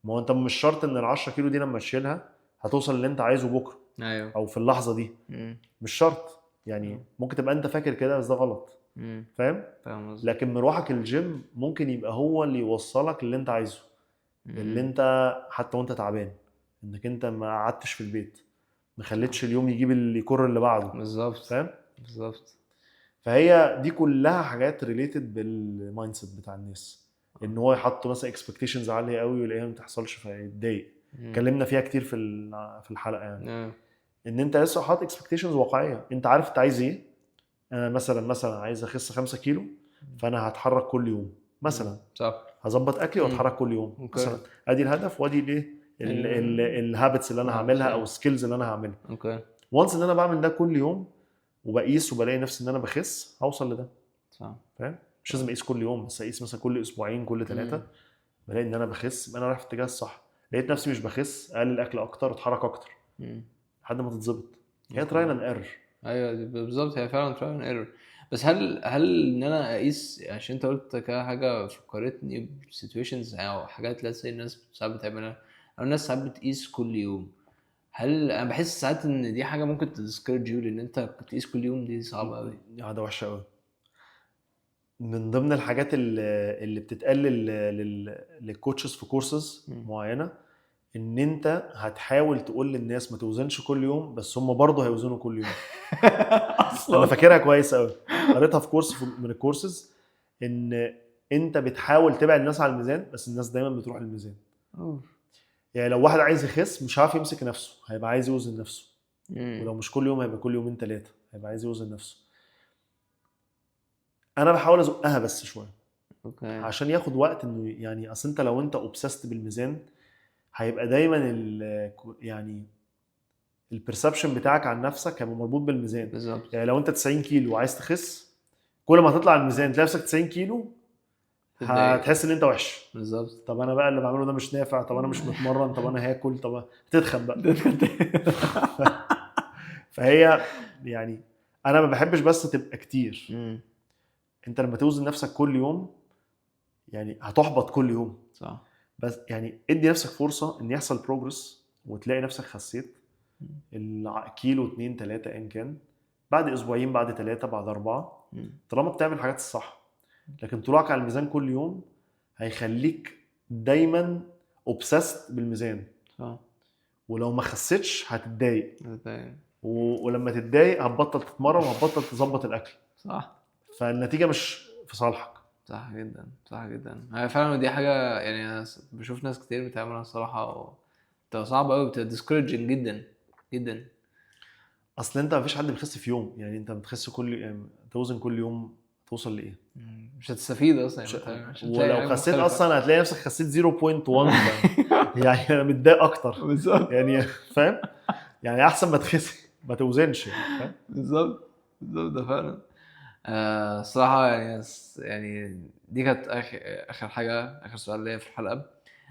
ما هو انت مش شرط ان ال10 كيلو دي لما تشيلها هتوصل اللي انت عايزه بكره ايوه. او في اللحظة دي. مش شرط. يعني ممكن تبقى انت فاكر كده بس ده غلط. فاهم؟ لكن مروحك الجيم ممكن يبقى هو اللي يوصلك للي انت عايزه، اللي انت حتى وانت تعبان انك انت ما قعدتش في البيت، ما خليتش اليوم يجيب الكور اللي بعده. بالظبط. فاهم؟ بالظبط. فهي دي كلها حاجات ريليتد بالمايند سيت بتاع الناس، ان هو يحط مثلا اكسبكتيشنز عاليه قوي ويلاقيها ما بتحصلش فيتضايق. اتكلمنا فيها كتير في الحلقه يعني. ان انت لسه حاطط اكسبكتيشنز واقعيه، انت عارف انت عايز ايه. انا مثلا عايز اخس 5 كيلو، فانا هتحرك كل يوم مثلا. صح. هظبط اكلي واتحرك كل يوم مثلا. ادي الهدف وادي الايه الهابتس اللي انا هعملها او السكيلز اللي انا هعملها. اوكي. وانس ان انا بعمل ده كل يوم وبقيس وبلاقي نفسي ان انا بخس هوصل لده. صح. فاهم؟ مش لازم اقيس كل يوم، بس اقيس مثلا كل اسبوعين كل 3 بلاقي ان انا بخس، يبقى انا رايح في الاتجاه الصح. لقيت نفسي مش بخس، اقلل اكل اكتر واتحرك اكتر لحد ما تتظبط. هي تراين اند ايرور. ايوه بالظبط، هي فعلا تراين اند ايرور. بس هل ان انا اقيس، عشان انت قلت كده حاجه فكرتني بسيتويشنز او حاجات لسه الناس ساعات بتعملها، او الناس ساعات بتقيس كل يوم. هل انا بحس ساعات ان دي حاجه ممكن تدسكرج يو، لان انت تقيس كل يوم دي صعبه قوي. دي عاده وحشه قوي. من ضمن الحاجات اللي بتتقال للكوتشز في كورسز معينه، ان انت هتحاول تقول للناس ما توزنش كل يوم، بس هم برضه هيوزنوا كل يوم. انا فاكرها كويس قوي، قريتها في كورس من الكورسز، ان انت بتحاول تبعد الناس على الميزان، بس الناس دايما بتروح الميزان. يعني لو واحد عايز يخس مش عارف يمسك نفسه، هيبقى عايز يوزن نفسه. ولو مش كل يوم هيبقى كل يومين 3 هيبقى عايز يوزن نفسه. انا بحاول ازقها بس شويه عشان ياخد وقت، انه يعني اصل انت لو انت اوبسست بالميزان هيبقى دايما يعني البرسبشن بتاعك عن نفسك هيبقى مربوط بالميزان. بالظبط. يعني لو انت 90 كيلو وعايز تخس، كل ما تطلع الميزان تلاقي نفسك 90 كيلو هتحس ان انت وحش. بالظبط. طب انا بقى اللي بعمله ده مش نافع، طب انا مش متمرن، طب انا هاكل، طب تدخن بقى. فهي يعني انا ما بحبش بس تبقى كتير. انت لما توزن نفسك كل يوم يعني هتحبط كل يوم. صح. بس يعني ادي نفسك فرصة ان يحصل بروجرس وتلاقي نفسك خسيت الكيلو 2 3 ان كان، بعد اسبوعين، بعد 3، بعد 4، طالما بتعمل الحاجات الصح. لكن طلوعك على الميزان كل يوم هيخليك دايما اوبسست بالميزان. صح. ولو ما خسيتش هتتضايق، ولما تتضايق هتبطل تتمرن وهتبطل تظبط الاكل. صح. فالنتيجة مش في صالحك. صح جدا. صح جدا. هي فعلا دي حاجة يعني أنا بشوف ناس كتير بتعملها الصراحة، بتبقى صعبة قوي، بتبقى discouraging جدا جدا. اصل انت مفيش حد بيخس في يوم، يعني انت بتخس كل يعني توزن كل يوم توصل لايه؟ مش هتستفيد اصلا مش ولو خسيت اصلا هتلاقي نفسك خسيت 0.1 يعني انا متضايق اكتر. بالظبط. يعني فاهم، يعني احسن ما تخس ما توزنش. بالظبط. بالظبط ده فعلا. الصراحة يعني دي كانت آخر حاجة، آخر سؤال ليا في الحلقة.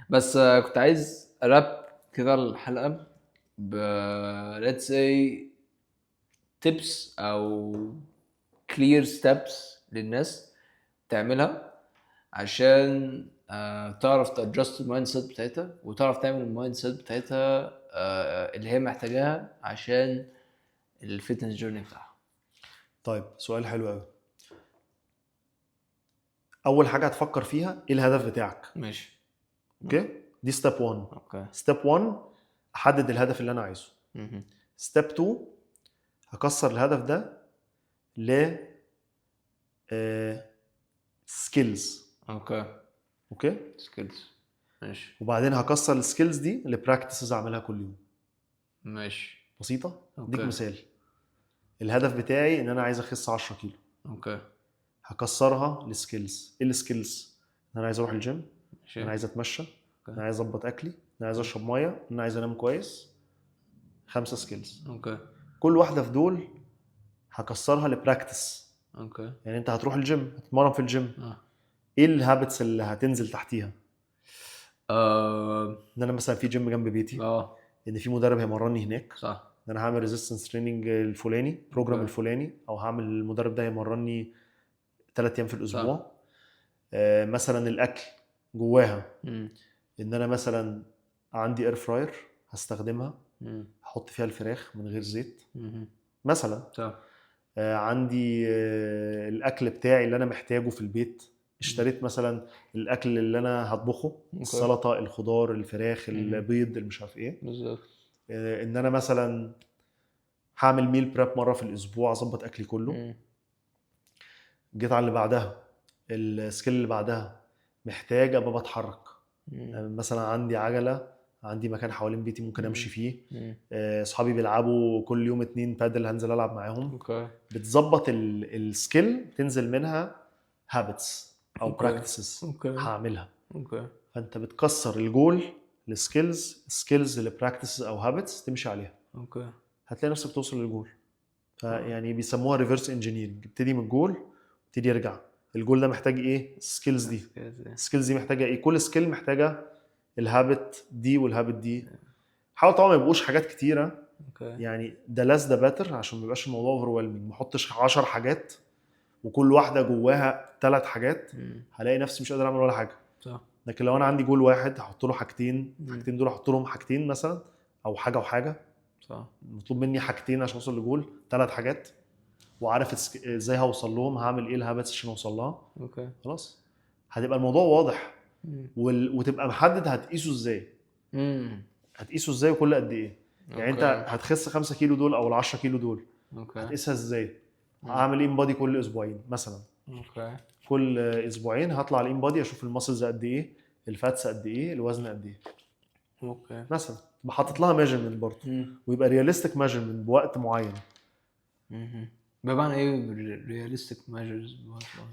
بس كنت عايز أراب كده الحلقة ب let's say tips أو clear steps للناس تعملها عشان تعرف تadjust المايند سيت بتاعتها، وتعرف تعمل المايند سيت بتاعتها اللي هي محتاجاها عشان الفيتنس جورني بتاعها. طيب سؤال حلو قوي. اول حاجه هتفكر فيها ايه الهدف بتاعك. ماشي. اوكي، دي ستيب 1. اوكي. ستيب 1 احدد الهدف اللي انا عايزه. ستيب 2 هكسر الهدف ده ل سكيلز. اوكي سكيلز. ماشي. وبعدين هكسر السكيلز دي لبراكتسز اعملها كل يوم. ماشي. بسيطه. اديك مثال. الهدف بتاعي ان انا عايز اخس 10 كيلو. اوكي. هكسرها لسكيلز. ايه السكيلز؟ ان انا عايز اروح الجيم، انا عايز اتمشى، انا عايز اظبط اكلي، انا عايز اشرب ميه، انا عايز انام كويس. 5 سكيلز. اوكي. كل واحده في دول هكسرها لبراكتس. اوكي. يعني انت هتروح الجيم، هتتمرن في الجيم. ايه الهابتس اللي هتنزل تحتيها؟ ان انا مثلا في جيم جنب بيتي، ان في مدرب هيمرني هناك. صح. ان انا هعمل ريزيستنس تريننج الفلاني، بروجرام الفلاني، او هعمل المدرب ده هيمرني 3 ايام في الاسبوع. مثلا الاكل جواها، ان انا مثلا عندي اير فراير هستخدمها، هحط فيها الفراخ من غير زيت مثلا. عندي الاكل بتاعي اللي انا محتاجه في البيت، اشتريت مثلا الاكل اللي انا هطبخه، السلطه، الخضار، الفراخ، البيض، مش عارف ايه. بالظبط. ان انا مثلا هعمل ميل بريب مره في الاسبوع، اظبط اكلي كله. جيت على اللي بعدها، السكيل اللي بعدها، محتاج ابقى بتحرك. مثلا عندي عجله، عندي مكان حوالين بيتي ممكن امشي فيه. اصحابي بيلعبوا كل يوم 2 بادل، هنزل العب معاهم. بتظبط السكيل، تنزل منها هابتس او براكتسز هعملها. فانت بتكسر الجول لسكيلز، سكيلز لبراكتسز او هابتس تمشي عليها. هتلاقي نفسك توصل للجول. فيعني بيسموها ريفرس انجينيرنج. ابتدي من الجول، ابتدي يرجع. الجول ده محتاج ايه؟ السكيلز دي. السكيلز دي محتاجه ايه؟ كل سكيل محتاجه الهابت دي والهابت دي. حاول طبعا ما يبقوش حاجات كتيره. يعني ده لاس ده باتر عشان ما يبقاش الموضوع اوفرويلمنج. ما احطش 10 حاجات وكل واحده جواها 3 حاجات، هلاقي نفسي مش قادر اعمل ولا حاجه. صح. لكن لو انا عندي جول واحد هحط له حاجتين، الحاجتين دول هحط لهم حاجتين مثلا، او حاجه وحاجه. صح. مطلوب مني حاجتين عشان اوصل لجول، 3 حاجات. وعارف ازاي هوصل لهم، هعمل ايه الهابتس عشان اوصل لها، اوكي. خلاص هتبقى الموضوع واضح. مم. وتبقى محدد هتقيسه ازاي، هتقيسه ازاي وكل قد ايه. يعني انت أوكي. هتخس 5 كيلو دول او ال 10 كيلو دول، اوكي. هتقيسها ازاي؟ هعمل ايه بادي كل اسبوعين مثلا، اوكي. كل اسبوعين هطلع الام بادي اشوف الماسلز قد ايه، الفاتس قد ايه، الوزن قد ايه اوكي. مثلا، بحطط لها ميجرمنت برضه، ويبقى رياليستيك ميجرمنت بوقت معين. بمعنى ايه رياليستيك ميجرز؟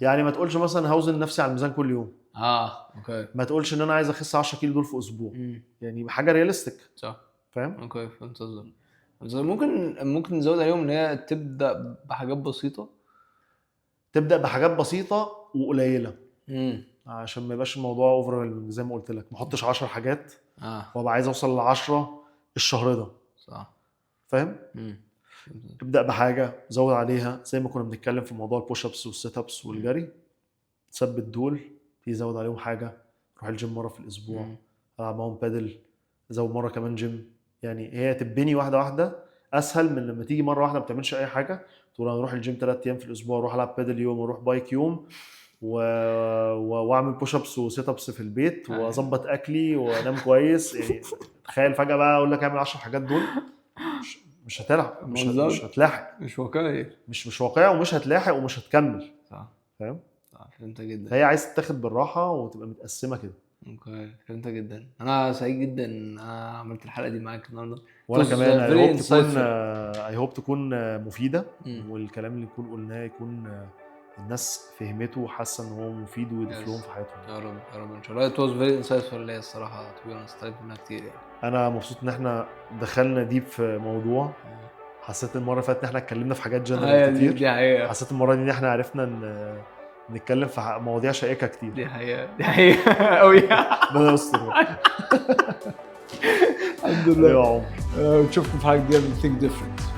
يعني ما تقولش مثلا هوزن نفسي على الميزان كل يوم، اوكي. ما تقولش ان انا عايز اخس 10 كيلو دول في اسبوع، يعني حاجه رياليستيك، صح. فاهم؟ اوكي فهمت قصدك. ممكن نزود عليهم ان هي تبدا بحاجات بسيطه، تبدا بحاجات بسيطه وقليله عشان ما يبقاش الموضوع اوفر زي ما قلت لك، ما احطش 10 حاجات وابقى عايز اوصل ل 10 الشهر ده، صح. فاهم؟ ابدا بحاجه زود عليها، زي ما كنا بنتكلم في موضوع البوش ابس والسيت ابس والجري، تثبت دول، تزود عليهم حاجه، روح الجيم مره في الاسبوع، العب معاهم بادل، زود مره كمان جيم. يعني هي تبني واحده واحده، اسهل من لما تيجي مره واحده ما بتعملش اي حاجه تقول انا اروح الجيم 3 ايام في الاسبوع، اروح العب بادل يوم، واروح بايك يوم، واعمل بوش ابس وسيت ابس في البيت، واظبط اكلي وانام كويس. يعني تخيل فجاه بقى اقول لك اعمل 10 حاجات دول، مش هتلحق، مش هتلاحق، مش واقعي، مش واقعي، ومش هتلاحق ومش هتكمل. صح. فاهم؟ فهمت جدا. فهي عايز تتاخد بالراحه وتبقى متقسمه كده. اوكي فهمت جدا. انا سعيد جدا ان انا عملت الحلقه دي معاك النهارده، وانا كمان اي هوب تكون مفيده، والكلام اللي نكون قلناه يكون الناس فهمته وحاسه ان هو مفيد ويضيف لهم في حياتهم. يا رب يا رب ان شاء الله. it was very insightful ليا الصراحه، استفدت منها كتير يعني. انا مبسوط ان احنا دخلنا ديب في موضوع، حسيت المره اللي فاتت ان احنا اتكلمنا في حاجات جنرال كتير، دي حقيقه. حسيت المره دي ان احنا عرفنا نتكلم في مواضيع شائكه كتير. دي حقيقه قوي. ربنا يستر. الحمد لله. ايوه يا عمر، نشوفكم في حاجه جديده من Think Different.